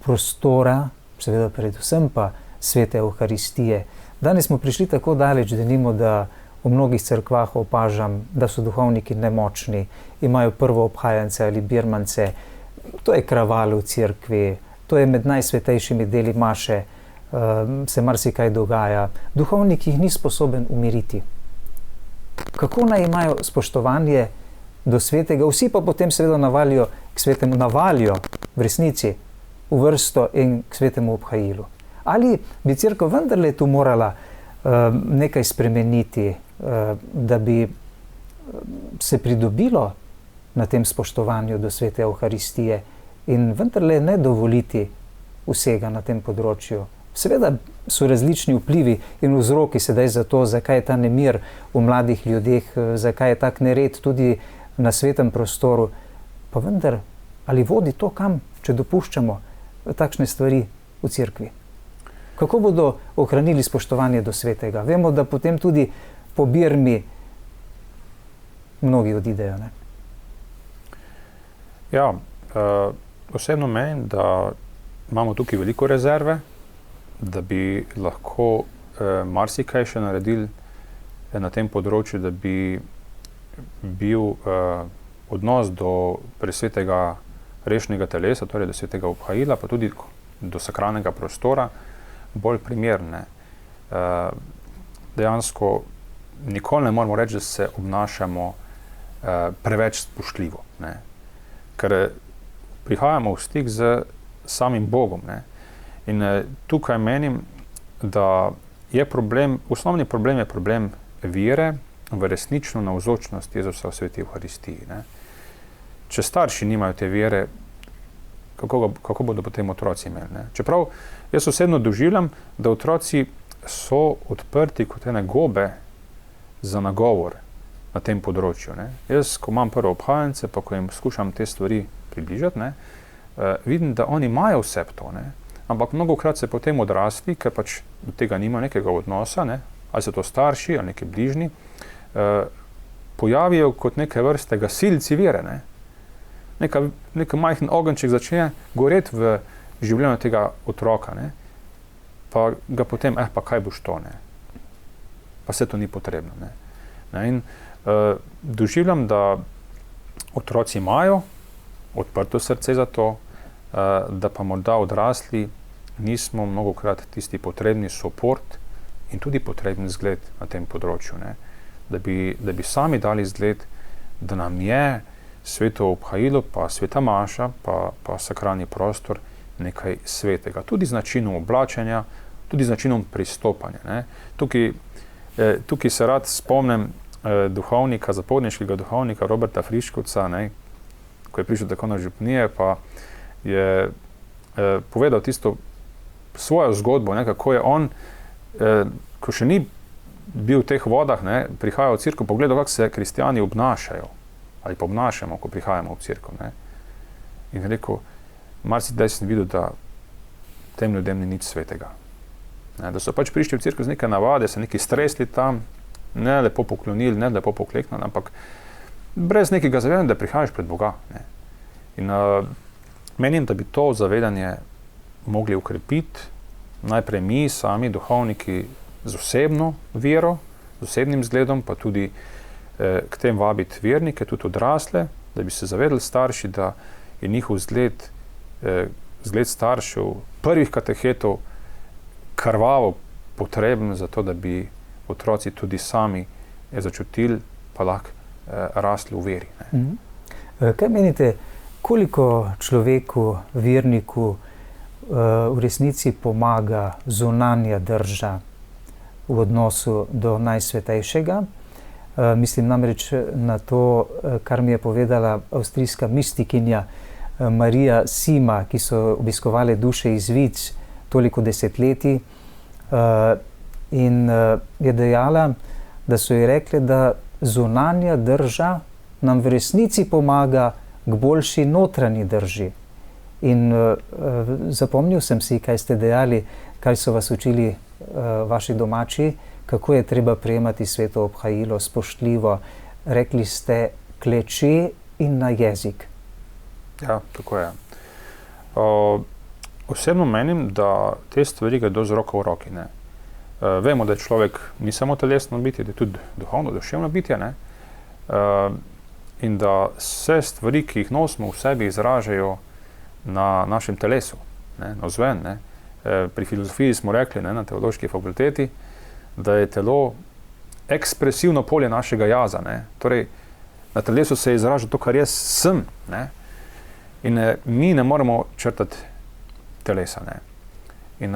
prostora, seveda predvsem pa svete Evharistije? Danes smo prišli tako daleč, denimo, da v mnogih cerkvah opažam, da so duhovniki nemočni, imajo prvo obhajance ali birmance, to je kraval v cerkvi, to je med najsvetejšimi deli maše, se marsikaj dogaja. Duhovnik jih ni sposoben umiriti. Kako naj imajo spoštovanje do svetega? Vsi pa potem seveda navalijo k svetemu, v resnici v vrsto in k svetemu obhajilu. Ali bi cerkev vendarle tu morala nekaj spremeniti, da bi se pridobilo na tem spoštovanju do svete Evharistije in vendarle ne dovoliti vsega na tem področju? Seveda so različni vplivi in vzroki sedaj za to, zakaj je ta nemir v mladih ljudeh, zakaj je tak nered tudi na svetem prostoru, pa vendar, ali vodi to kam, če dopuščamo takšne stvari v cerkvi? Kako bodo ohranili spoštovanje do svetega? Vemo, da potem tudi po birmi mnogi odidejo, ne? Ja, osebno menim, da imamo tukaj veliko rezerve, da bi lahko marsikaj še naredili na tem področju, da bi bil odnos do presvetega rešnega telesa, torej do svetega obhajila, pa tudi do sakralnega prostora, bolj primerne. Dejansko nikoli ne moramo reči, da se obnašamo preveč spoštljivo, ne. Ker prihajamo v stik z samim Bogom, ne. In tukaj menim, da je osnovni problem je problem vere v resnično navzočnost Jezusa v sveti Evharistiji, ne. Če starši nimajo te vere, kako bodo potem otroci imeli, ne? Čeprav jaz osebno doživljam, da otroci so odprti kot ene gobe za nagovor na tem področju, ne? Jaz, ko imam prvo obhajance, pa ko jim skušam te stvari približati, ne, vidim, da oni imajo vse to, ne? Ampak mnogokrat se potem odrasli, ker pač do tega nima nekega odnosa, ne? Ali so to starši ali neki bližnji, pojavijo kot neke vrste gasilci vere, ne? Neka majhen ogenček začne goreti v življenju tega otroka, ne? Pa ga potem, pa kaj boš to, ne? Pa se to ni potrebno, ne? In doživljam, da otroci imajo odprto srce za to, da pa morda odrasli nismo mnogokrat tisti potrebni suport in tudi potrebni zgled na tem področju, ne? Da bi sami dali zgled, da nam je sveto obhajilo, pa sveta maša, pa sakralni prostor nekaj svetega. Tudi z načinom oblačenja, tudi z načinom pristopanja, ne. Tukaj se rad spomnim duhovnika, zaporniškega duhovnika Roberta Friškovca, ne, ko je prišel tako na župnije, pa je povedal tisto svojo zgodbo, ne, kako je on, ko še ni bil v teh vodah, ne, prihajal v cerkev, pogledal, kako se kristjani obnašajo, ali pa obnašamo, ko prihajamo v cerkev, ne. In rekel, marsikdaj sem videl, da tem ljudem ni nič svetega. Ne, da so pač prišli v cerkev z neke navade, se neki stresli tam, ne lepo poklonili, ne lepo pokleknili, ampak brez nekega zavedanja, da prihajaš pred Boga, ne. In menim, da bi to zavedanje mogli ukrepiti, najprej mi, sami duhovniki, z osebno vero, z osebnim zgledom, pa tudi k tem vabiti vernike, tudi odrasle, da bi se zavedali starši, da je njihov zgled staršev, prvih katehetov, krvavo potreben za to, da bi otroci tudi sami začutili, pa lahko rasli v veri, ne. Kaj menite, koliko človeku, verniku v resnici pomaga zunanja drža v odnosu do Najsvetejšega? Mislim namreč na to, kar mi je povedala avstrijska mistikinja Marija Sima, ki so obiskovali duše iz Vic toliko desetletij, in je dejala, da so ji rekli, da zunanja drža nam v resnici pomaga k boljši notranji drži. In zapomnil sem si, kaj ste dejali, kaj so vas učili vaši domači, kako je treba prejemati sveto obhajilo spoštljivo. Rekli ste kleče in na jezik. Ja, tako je. Osebno menim, da te stvari gredo z roko v roki, ne. Vemo, da je človek ni samo telesno bitje, da je tudi duhovno, duševno bitje, ne. In da vse stvari, ki jih nosimo v sebi, izražajo na našem telesu, ne, navzven, ne. Pri filozofiji smo rekli, ne, na teološki fakulteti, da je telo ekspresivno polje našega jaza, ne. Torej, na telesu se izraža to, kar jaz sem, ne. In mi ne moremo črtati telesa, ne. In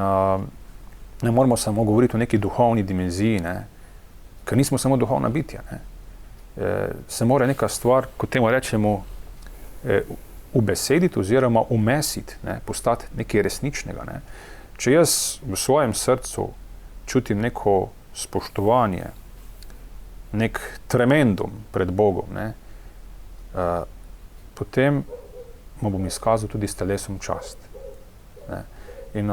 ne moremo samo govoriti o neki duhovni dimenziji, ne, ker nismo samo duhovna bitja, ne. Se mora neka stvar, kot temu rečemo, ubesediti oziroma umesiti, ne, postati nekaj resničnega, ne. Če jaz v svojem srcu čutim neko spoštovanje, nek tremendum pred Bogom, ne, potem mu bom izkazal tudi s telesom čast, ne. In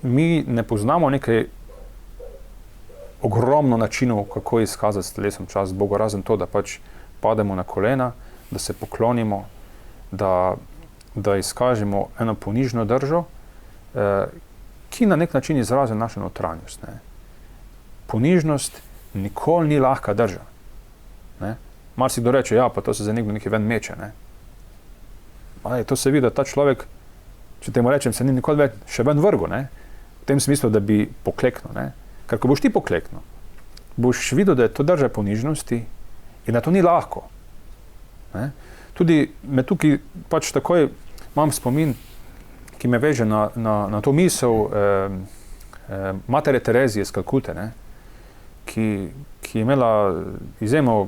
mi ne poznamo nekaj ogromno načinov, kako izkazati s telesom čast Bogu, razen to, da pač pademo na kolena, da se poklonimo, da izkažemo eno ponižno držo, ki na nek način izrazi našo notranjost, ne. Ponižnost, nikoli ni lahka drža. Mar si kdo reče, ja, pa to se za nekaj ven meče. To se vidi, da ta človek, če temu rečem, se ni nikoli več še ven vrgo, v tem smislu, da bi pokleknil. Ker ko boš ti pokleknil, boš videl, da je to drža ponižnosti in da to ni lahko. Tudi me tukaj pač takoj imam spomin, ki me veže na to misel matere Terezije iz Kalkute, ki je imela izjemno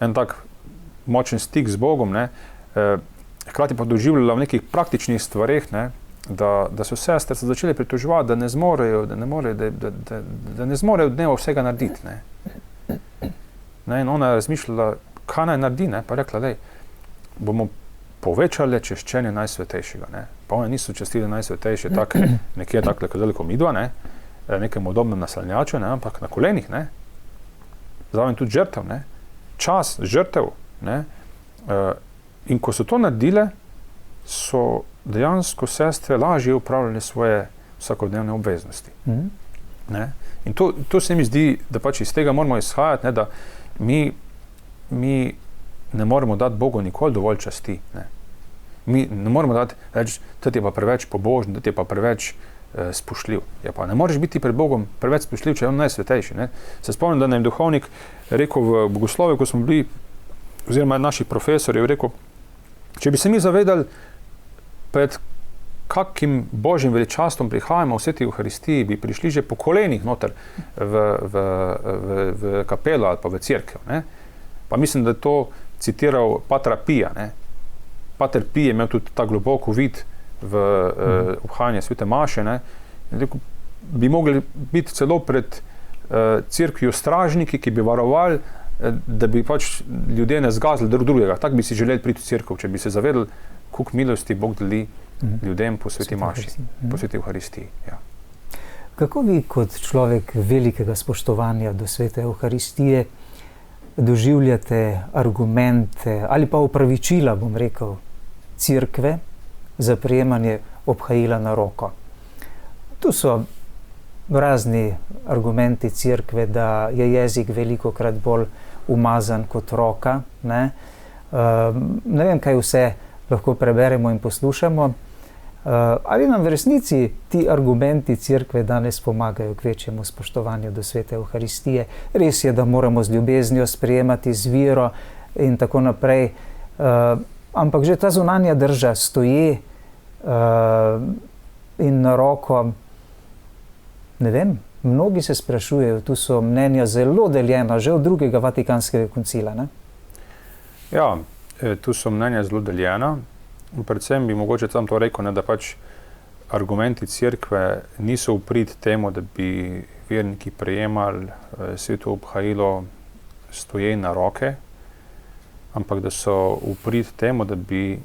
en tak močen stik z Bogom, hkrati pa doživljala v nekih praktičnih stvareh, da so sestre se začele pritoževati, da ne zmorejo dneva vsega narediti. In ona je razmišljala, kaj naj naredi, pa rekla, lej, bomo povečali češčenje Najsvetejšega. Pa one niso častili Najsvetejše nekje takle kot midva, nekem udobnem naslanjaču, ampak na kolenih, zraven tudi žrtev, čas žrtev. In ko so to naredile, so dejansko sestre lažje upravljale svoje vsakodnevne obveznosti. In to se mi zdi, da pač iz tega moramo izhajati, da mi ne moremo dati Bogu nikoli dovolj časti. Mi ne moremo dati reči, da je pa preveč pobožen, da je pa preveč spoštljiv. Ja, pa ne moreš biti pred Bogom preveč spoštljiv, če je on najsvetejši. Se spomnim, da nam je duhovnik rekel v bogoslovju, ko smo bili, oziroma naši profesori, je rekel, če bi se mi zavedali, pred kakim božjim veličastvom prihajamo v sveti Euharistiji, bi prišli že po kolenih noter v kapelo ali pa v cerkev. Pa mislim, da je to citiral Patra Pija. Pater Pij je imel tudi ta globoko vid v obhajanje svete maše. Rekel, bi mogli biti celo pred cerkvijo stražniki, ki bi varovali, da bi pač ljudje ne zgazili drugega. Tak bi si želeli priti v cerkev, če bi se zavedali, koliko milosti Bog deli ljudem po sveti maši, po sveti Euharistiji. Ja. Kako vi kot človek velikega spoštovanja do svete Euharistije doživljate argumente ali pa opravičila, bom rekel, cerkve za prejemanje obhajila na roko? Tu so razni argumenti cerkve, da je jezik velikokrat bolj umazan kot roka. Ne vem, kaj vse lahko preberemo in poslušamo. Ali nam v resnici ti argumenti cerkve danes pomagajo k večjemu spoštovanju do svete Euharistije? Res je, da moramo z ljubeznijo sprejemati, z vero in tako naprej, ampak že ta zunanja drža stoje in na roko, ne vem, mnogi se sprašujejo, tu so mnenja zelo deljena, že od drugega Vatikanskega koncila. Ja, tu so mnenja zelo deljena. Predvsem bi mogoče tam to rekel, da pač argumenti cerkve niso v prid temu, da bi verniki prejemali sveto obhajilo stoje na roke, ampak da so v prid temu, da bi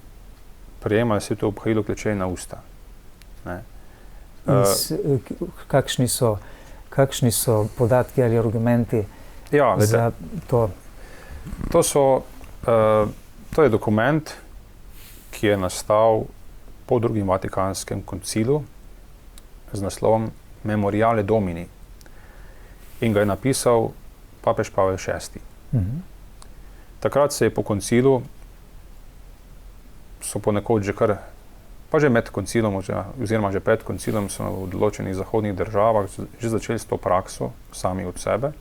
prejemali sveto obhajilo klečeje na usta. Kakšni so podatki ali argumenti za to? To je dokument, ki je nastal po drugem Vatikanskem koncilu z naslovom Memoriale Domini in ga je napisal papež Pavel VI. Takrat se je po koncilu, so ponekod že kar, pa že med koncilom oziroma že pred koncilom so v določenih zahodnih državah že začeli s to prakso sami od sebe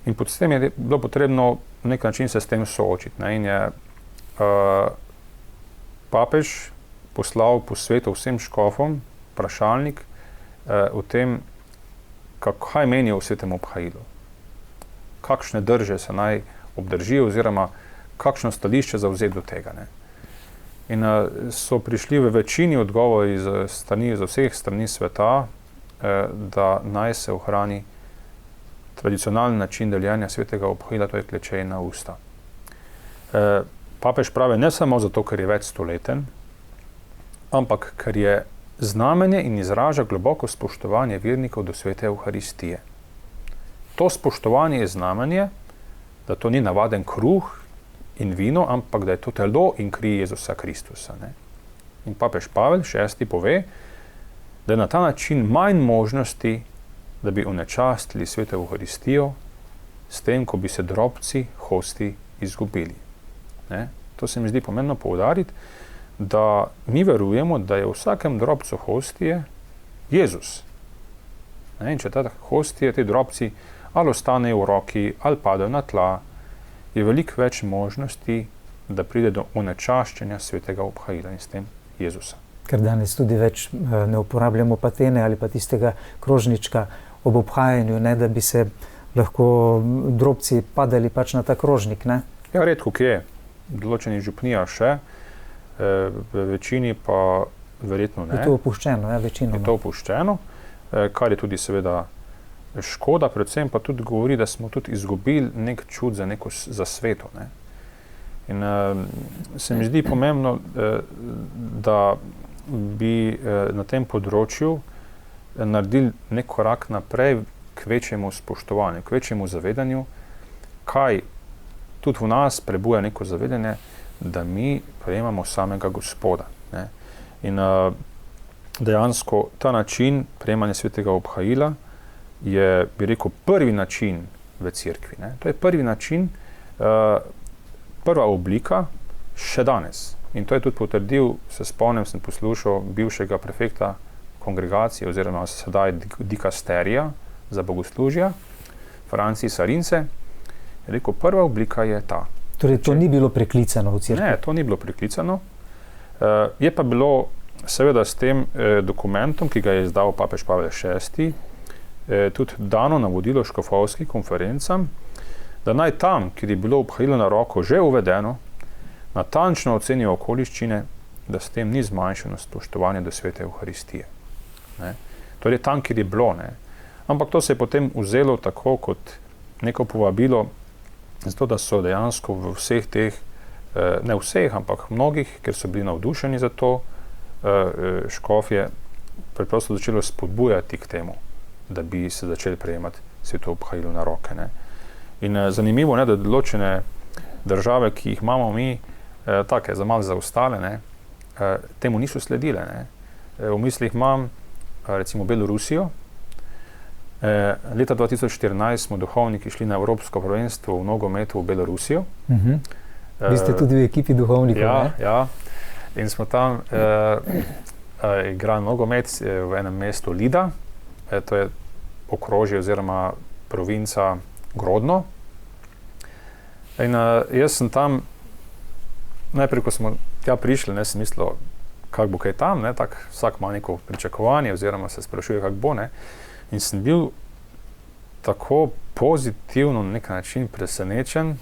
in potem je bilo potrebno na nek način se s tem soočiti. In je papež poslal po svetu vsem škofom vprašalnik o tem, kaj menijo o svetem obhajilu. Kakšne drže se naj obdržijo oziroma kakšno stališče zavzeti do tega. In so prišli v večini odgovori iz vseh strani sveta, da naj se ohrani tradicionalni način deljenja svetega obhajila, to je klečeje na usta. Papež pravi ne samo zato, ker je več stoleten, ampak ker je znamenje in izraža globoko spoštovanje vernikov do svete Euharistije. To spoštovanje je znamenje, da to ni navaden kruh in vino, ampak da je to telo in kri Jezusa Kristusa. In papež Pavel VI pove, da je na ta način manj možnosti da bi onečastili sveto Evharistijo s tem, ko bi se drobci hosti izgubili. Ne? To se mi zdi pomembno poudariti, da mi verujemo, da je v vsakem drobcu hostije Jezus. Ne? In če ta hostije, ti drobci ali ostanejo v roki, ali padajo na tla, je veliko več možnosti, da pride do onečaščenja svetega obhajila in s tem Jezusa. Ker danes tudi več ne uporabljamo patene ali pa tistega krožnička ob obhajanju, ne, da bi se lahko drobci padali pač na ta krožnik. Ne? Ja, redko kje, določeni župnija še, v večini pa verjetno ne. Je to opuščeno, ja, večinoma. Je to opuščeno, kar je tudi seveda škoda, predvsem pa tudi govori, da smo tudi izgubili nek čut za sveto. Ne? In se mi zdi pomembno, da bi na tem področju naredili nek korak naprej k večjemu spoštovanju, k večjemu zavedanju, kaj tudi v nas prebuja neko zavedanje, da mi prejemamo samega Gospoda. Ne? In dejansko ta način prejemanja svetega obhajila je, bi rekel, prvi način v cerkvi. Ne? To je prvi način, prva oblika še danes. In to je tudi potrdil, se spomnim, sem poslušal bivšega prefekta kongregacije oziroma sedaj dikasterija za bogoslužja, Francis Arinze, je rekel, prva oblika je ta. Torej, to ni bilo preklicano v cerkvi? Ne, to ni bilo preklicano. Je pa bilo seveda s tem dokumentom, ki ga je izdal papež Pavel VI, tudi dano navodilo škofovskim konferencam, da naj tam, kjer je bilo obhajilo na roko že uvedeno, natančno ocenijo okoliščine, da s tem ni zmanjšano spoštovanje do svete Evharistije. Ne? Torej tam, kjer je bilo. Ne? Ampak to se je potem vzelo tako kot neko povabilo, zato da so dejansko v vseh teh, ne vseh, ampak mnogih, ker so bili navdušeni za to, škofje preprosto začelo spodbujati k temu, da bi se začeli prejemati sveto obhajilo na roke. Ne? In zanimivo, ne, da določene države, ki jih imamo mi, take za malo zaostale, ne, temu niso sledile. Ne. V mislih imam recimo Belorusijo. Leta 2014 smo duhovniki šli na Evropsko prvenstvo v nogometu v Belorusijo. Vi ste tudi v ekipi duhovnikov, ne? Ja. In smo tam igrali nogomet v enem mestu Lida. To je okrožje oziroma provinca Grodno. In jaz sem tam, najprej, ko smo tja prišli, ne, sem mislil, kak bo kaj tam, ne, tak vsak ima neko pričakovanje oziroma se sprašuje, kak bo, ne. In sem bil tako pozitivno na nek način presenečen,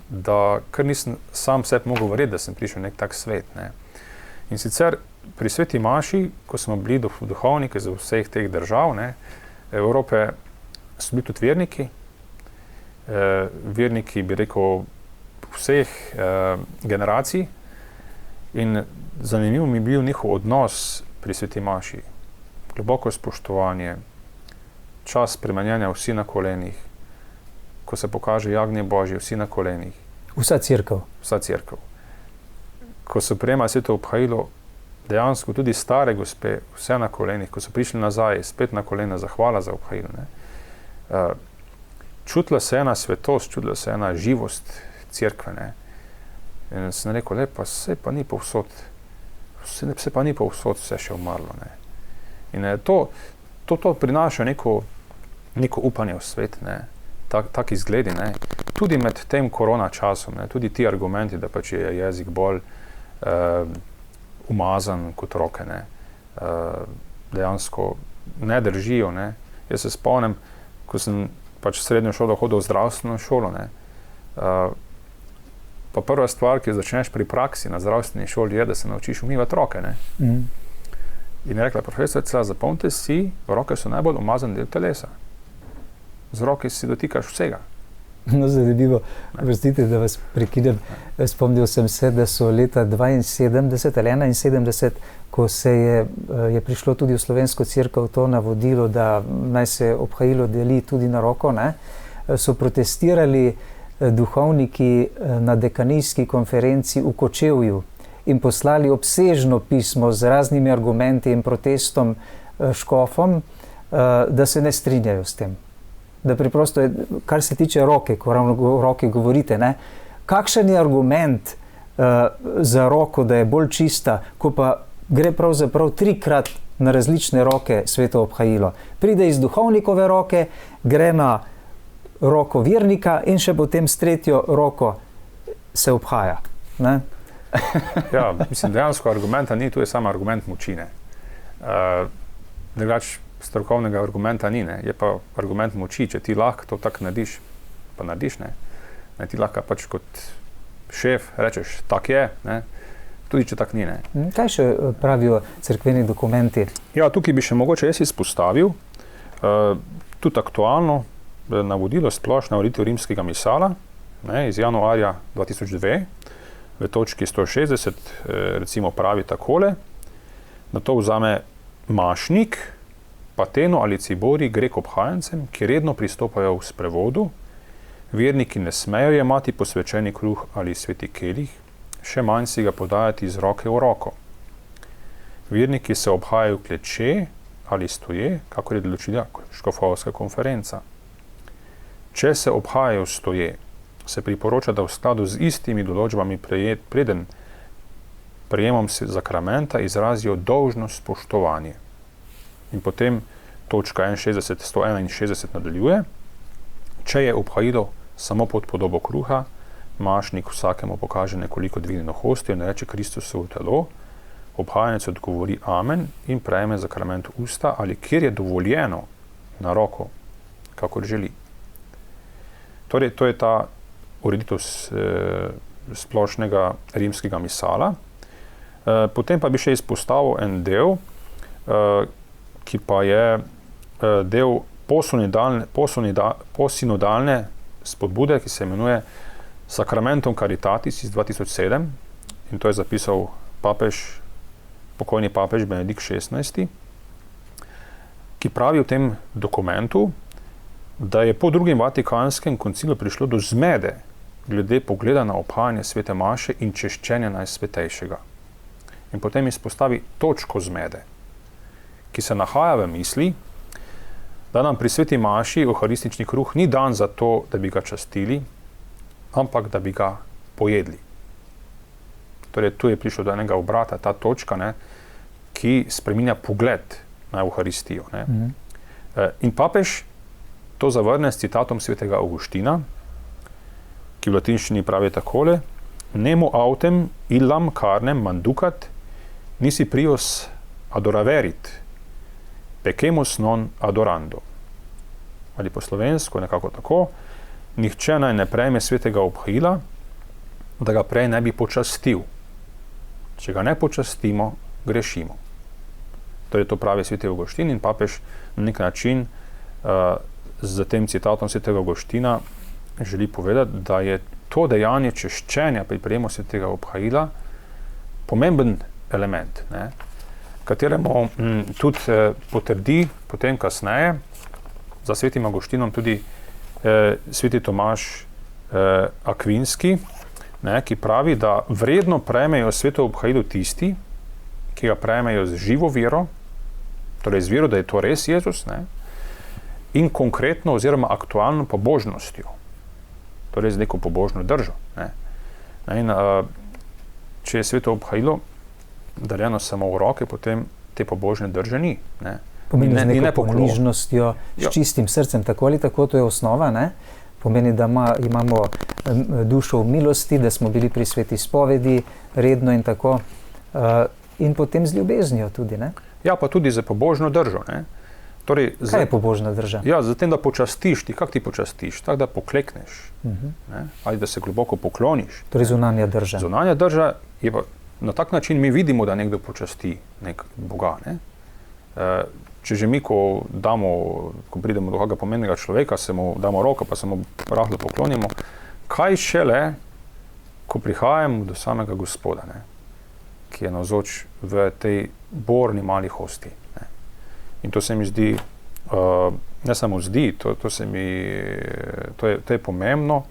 da kar nisem sam sebi mogel verjeti, da sem prišel v nek tak svet, ne. In sicer pri sveti maši, ko smo bili duhovniki za vseh teh držav, ne, Evrope, so bili tudi verniki, bi rekel, vseh generacij, in zanimivo mi je bil njihov odnos pri sveti maši. Globoko spoštovanje, čas premenjanja, vsi na kolenih, ko se pokaže jagnje Božje, vsi na kolenih. Vsa cerkev. Vsa cerkev. Ko so prejemali sveto obhajilo, dejansko tudi stare gospe, vse na kolenih, ko so prišli nazaj, spet na kolena, zahvala za obhajilo. Ne. Čutila se ena svetost, čutila se ena živost cerkve. Ne. In sem rekel, pa se pa ni povsod vse še umrlo. Ne. In to prinaša neko upanje v svet, ne. Tak izgledi, ne. Tudi med tem korona časom, ne. Tudi ti argumenti, da pač je jezik bolj umazan kot roke, ne. Dejansko ne držijo. Ne. Jaz se spomnim, ko sem pač srednjo šolo hodil v zdravstveno šolo, ne. Pa prva stvar, ki jo začneš pri praksi na zdravstveni šoli, je, da se naučiš umivati roke. Ne. In je rekla profesorica, zapomnite si, roke so najbolj umazan del telesa. Z roke si dotikaš vsega. No, zanimivo. Prostite, da vas prekidam. Spomnil sem se, da so leta 72 ali 71, ko je prišlo tudi v slovensko cerkev to navodilo, da naj se obhajilo deli tudi na roko, ne, so protestirali duhovniki na dekanijski konferenci v Kočevju in poslali obsežno pismo z raznimi argumenti in protestom škofom, da se ne strinjajo s tem. Da preprosto, kar se tiče roke, ko ravno o roki govorite, ne, kakšen je argument za roko, da je bolj čista, ko pa gre pravzaprav 3-krat na različne roke sveto obhajilo. Pride iz duhovnikove roke, gre na roko vernika in še potem s tretjo roko se obhaja. Ne? Ja, mislim, dejansko argumenta ni, tu je samo argument moči. Drugač strokovnega argumenta ni, ne? Je pa argument moči, če ti lahko to tako narediš, pa narediš, ne? Ti lahko pač kot šef rečeš, tak je, ne? Tudi če tak ni, ne. Kaj še pravijo cerkveni dokumenti? Ja, tukaj bi še mogoče jaz izpostavil tudi aktualno navodilo splošna ureditev rimskega misala, ne, iz januarja 2002, v točki 160, recimo pravi takole, da to vzame mašnik, pateno ali cibori grek obhajancem, ki redno pristopajo v sprevodu, verniki ne smejo jemati posvečeni kruh ali sveti kelih, še manj si ga podajati iz roke v roko. Verniki se obhajajo kleče ali stoje, kakor je določila škofovska konferenca. Če se obhajajo stoje, se priporoča, da v skladu z istimi določbami preden prejemom zakramenta izrazijo dolžno spoštovanje. In potem točka 161 nadaljuje, če je obhajilo samo pod podobo kruha, mašnik vsakemu pokaže nekoliko dvignjeno hostijo in reče Kristusovo telo, obhajanec odgovori amen in prejme zakrament usta ali kjer je dovoljeno na roko, kakor želi. Torej, to je ta ureditev splošnega rimskega misala. Potem pa bi še izpostavil en del, ki pa je del posinodalne spodbude, ki se imenuje Sacramentum Caritatis iz 2007, in to je zapisal pokojni papež Benedikt XVI, ki pravi v tem dokumentu, da je po drugem Vatikanskem koncilu prišlo do zmede glede pogleda na obhajanje svete maše in češčenja Najsvetejšega. In potem izpostavi točko zmede, ki se nahaja v misli, da nam pri sveti maši euharistični kruh ni dan za to, da bi ga častili, ampak da bi ga pojedli. Torej, tu je prišlo do enega obrata, ta točka, ne, ki spreminja pogled na euharistijo. Ne. In papež to zavrne s citatom svetega Avguština, ki v latinščini pravi takole: Nemo autem illam carnem manducat, nisi prius adoraverit, pequemus non adorando. Ali po slovensko nekako tako: nihče naj ne prejme svetega obhajila, da ga prej ne bi počastil. Če ga ne počastimo, grešimo. Torej, to pravi sveti Avguštin in papež na nek način z tem citatom svetega Avguština želi povedati, da je to dejanje češčenja pri prejemu svetega obhajila pomemben element, ne, kateremu tudi potrdi potem kasneje za svetim Avguštinom tudi sveti Tomaž Akvinski, ne, ki pravi, da vredno prejmejo sveto obhajilo tisti, ki ga prejmejo z živo vero, torej z vero, da je to res Jezus, ne, in konkretno oziroma aktualno pobožnostjo, torej z neko pobožno držo. Ne. In če je sveto obhajilo daljeno samo v roke, potem te pobožne drže ni. Ne. Pomeni z neko ponižnostjo, s čistim srcem, tako ali tako, to je osnova, ne? Pomeni, da imamo dušo v milosti, da smo bili pri sveti spovedi redno in tako, in potem z ljubeznijo tudi, ne? Ja, pa tudi za pobožno držo, ne? Torej, kaj je pobožna drža? Ja, zatem, da počastiš ti, kako ti počastiš? Tako, da poklekneš, ne? Ali da se globoko pokloniš. Torej, zunanja drža. Zunanja drža je pa, na tak način mi vidimo, da nekdo počasti nek Boga, ne? Če že mi, ko pridemo do kakega pomembnega človeka, se mu damo roko, pa se mu rahlo poklonimo, kaj šele, ko prihajamo do samega Gospoda, ne, ki je navzoč v tej borni mali hosti. Ne. In to se mi zdi, ne samo zdi, to je pomembno,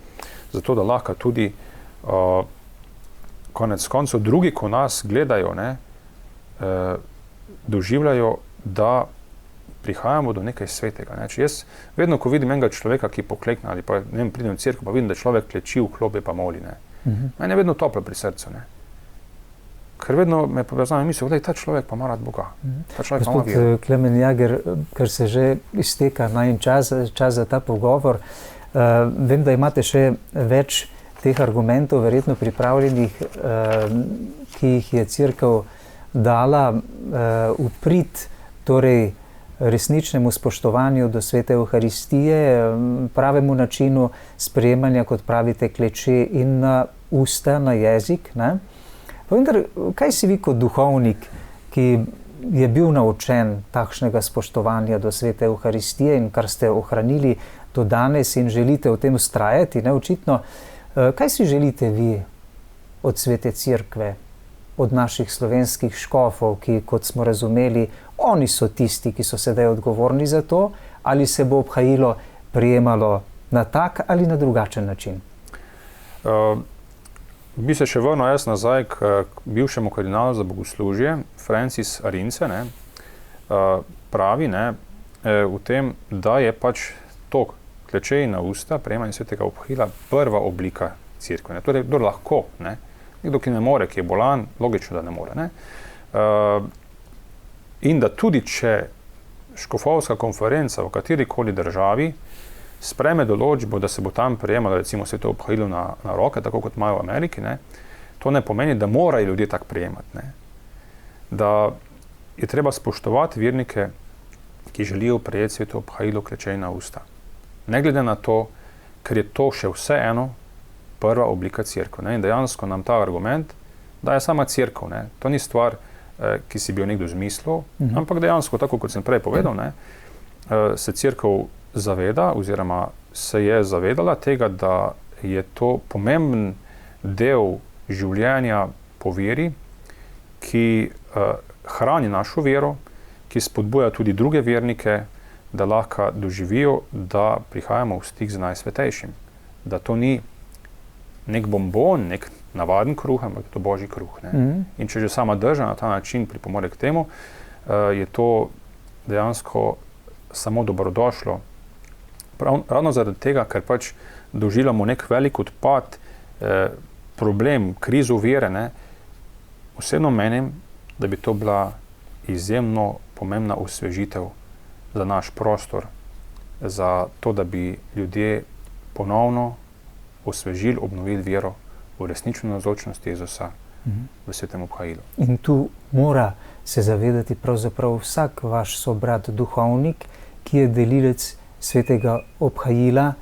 zato da lahko tudi konec koncev drugi, ko nas gledajo, ne, doživljajo, da prihajamo do nekaj svetega. Ne. Če jaz vedno, ko vidim enega človeka, ki poklekne ali pa ne vem, pridem v cerkev, pa vidim, da človek kleči v klopi pa moli. Ne. Meni je vedno toplo pri srcu. Ne. Ker vedno me povezam in mislim, da je ta človek pa ima rad Boga. Ta človek pa ima vero. Gospod Klemen Jager, ker se že izteka najin čas za ta pogovor, vem, da imate še več teh argumentov verjetno pripravljenih, ki jih je cerkev dala v prid, torej resničnemu spoštovanju do svete Evharistije, pravemu načinu sprejemanja, kot pravite, kleče in na usta, na jezik. Ne? Vendar, kaj si vi kot duhovnik, ki je bil naučen takšnega spoštovanja do svete Evharistije in kar ste ohranili do danes in želite v tem vztrajati, ne, očitno, kaj si želite vi od svete cerkve, od naših slovenskih škofov, ki, kot smo razumeli, oni so tisti, ki so sedaj odgovorni za to, ali se bo obhajilo prijemalo na tak ali na drugačen način? Bi se še vrnil jaz nazaj k bivšemu kardinalu za bogoslužje, Francis Arince, ne, pravi, ne, v tem, da je pač to klečej na usta, prejemanje svetega obhajila, prva oblika cerkve. Ne. Torej, kdo lahko, ne, nekdo, ki ne more, ki je bolan, logično, da ne more. Ne. In da tudi, če škofovska konferenca v katerikoli državi spreme določbo, da se bo tam prejemalo recimo sveto obhajilo na roke, tako kot imajo v Ameriki, ne, to ne pomeni, da morajo ljudje tak prejemati. Ne. Da je treba spoštovati vernike, ki želijo prejeti sveto obhajilo klečej na usta. Ne glede na to, ker je to še vseeno prva oblika cerkve. Ne. In dejansko nam ta argument daje sama cerkev. Ne. To ni stvar, ki si bi jo nekdo zmislil, ampak dejansko, tako kot sem prej povedal, ne, se cerkev zaveda oziroma se je zavedala tega, da je to pomemben del življenja po veri, ki hrani našo vero, ki spodbuja tudi druge vernike, da lahko doživijo, da prihajamo v stik z Najsvetejšim. Da to ni nek bonbon, nek navaden kruh, ampak je to Božji kruh. Ne? In če že sama drža na ta način pripomore k temu, je to dejansko samo dobrodošlo. Ravno zaradi tega, ker pač doživljamo nek velik odpad, problem, krizo vere, ne, osebno menim, da bi to bila izjemno pomembna osvežitev za naš prostor, za to, da bi ljudje ponovno osvežili, obnovili vero v resnično navzočnost Jezusa v svetem obhajilu. In tu mora se zavedati pravzaprav vsak vaš sobrat duhovnik, ki je delilec svetega obhajila,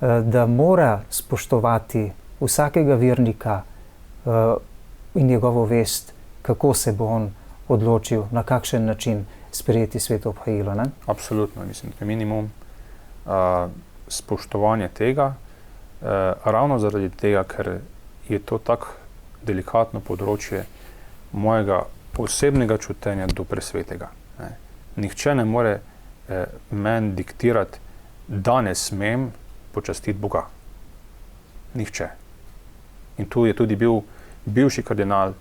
da mora spoštovati vsakega vernika in njegovo vest, kako se bo on odločil, na kakšen način sprejeti sveto obhajilo. Ne? Absolutno, mislim, da je minimum spoštovanje tega, ravno zaradi tega, ker je to tako delikatno področje mojega posebnega čutenja do presvetega. Ne. Nihče ne more meni diktirati, da ne smem počastiti Boga. Nihče. In tu je tudi bil bivši kardinal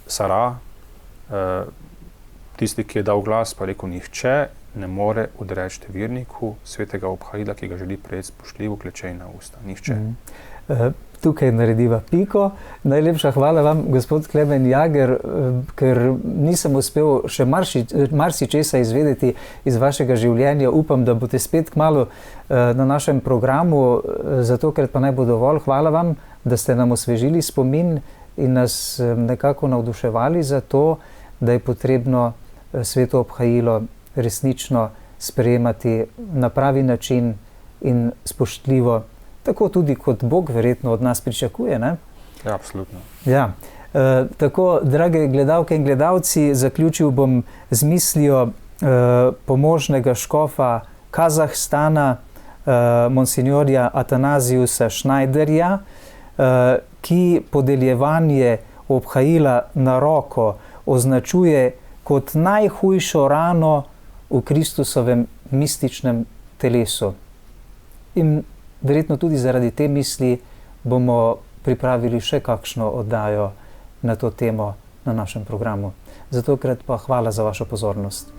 Sara, tisti, ki je dal glas, pa rekel, nihče ne more odreči verniku svetega obhajila, ki ga želi prejeti spoštljivo klečej na usta. Nihče. Tukaj narediva piko. Najlepša hvala vam, gospod Klemen Jager, ker nisem uspel še marsičesa izvedeti iz vašega življenja. Upam, da boste spet kmalu na našem programu, zato ker pa naj bo dovolj. Hvala vam, da ste nam osvežili spomin in nas nekako navduševali za to, da je potrebno sveto obhajilo resnično sprejemati na pravi način in spoštljivo, tako tudi kot Bog verjetno od nas pričakuje. Ne? Ja, absolutno. Ja. Tako, drage gledalke in gledalci, zaključil bom z mislijo pomožnega škofa Kazahstana, monsinjorja Atanaziusa Schneiderja, ki podeljevanje obhajila na roko označuje kot najhujšo rano v Kristusovem mističnem telesu. In verjetno tudi zaradi te misli bomo pripravili še kakšno oddajo na to temo na našem programu. Za tokrat pa hvala za vašo pozornost.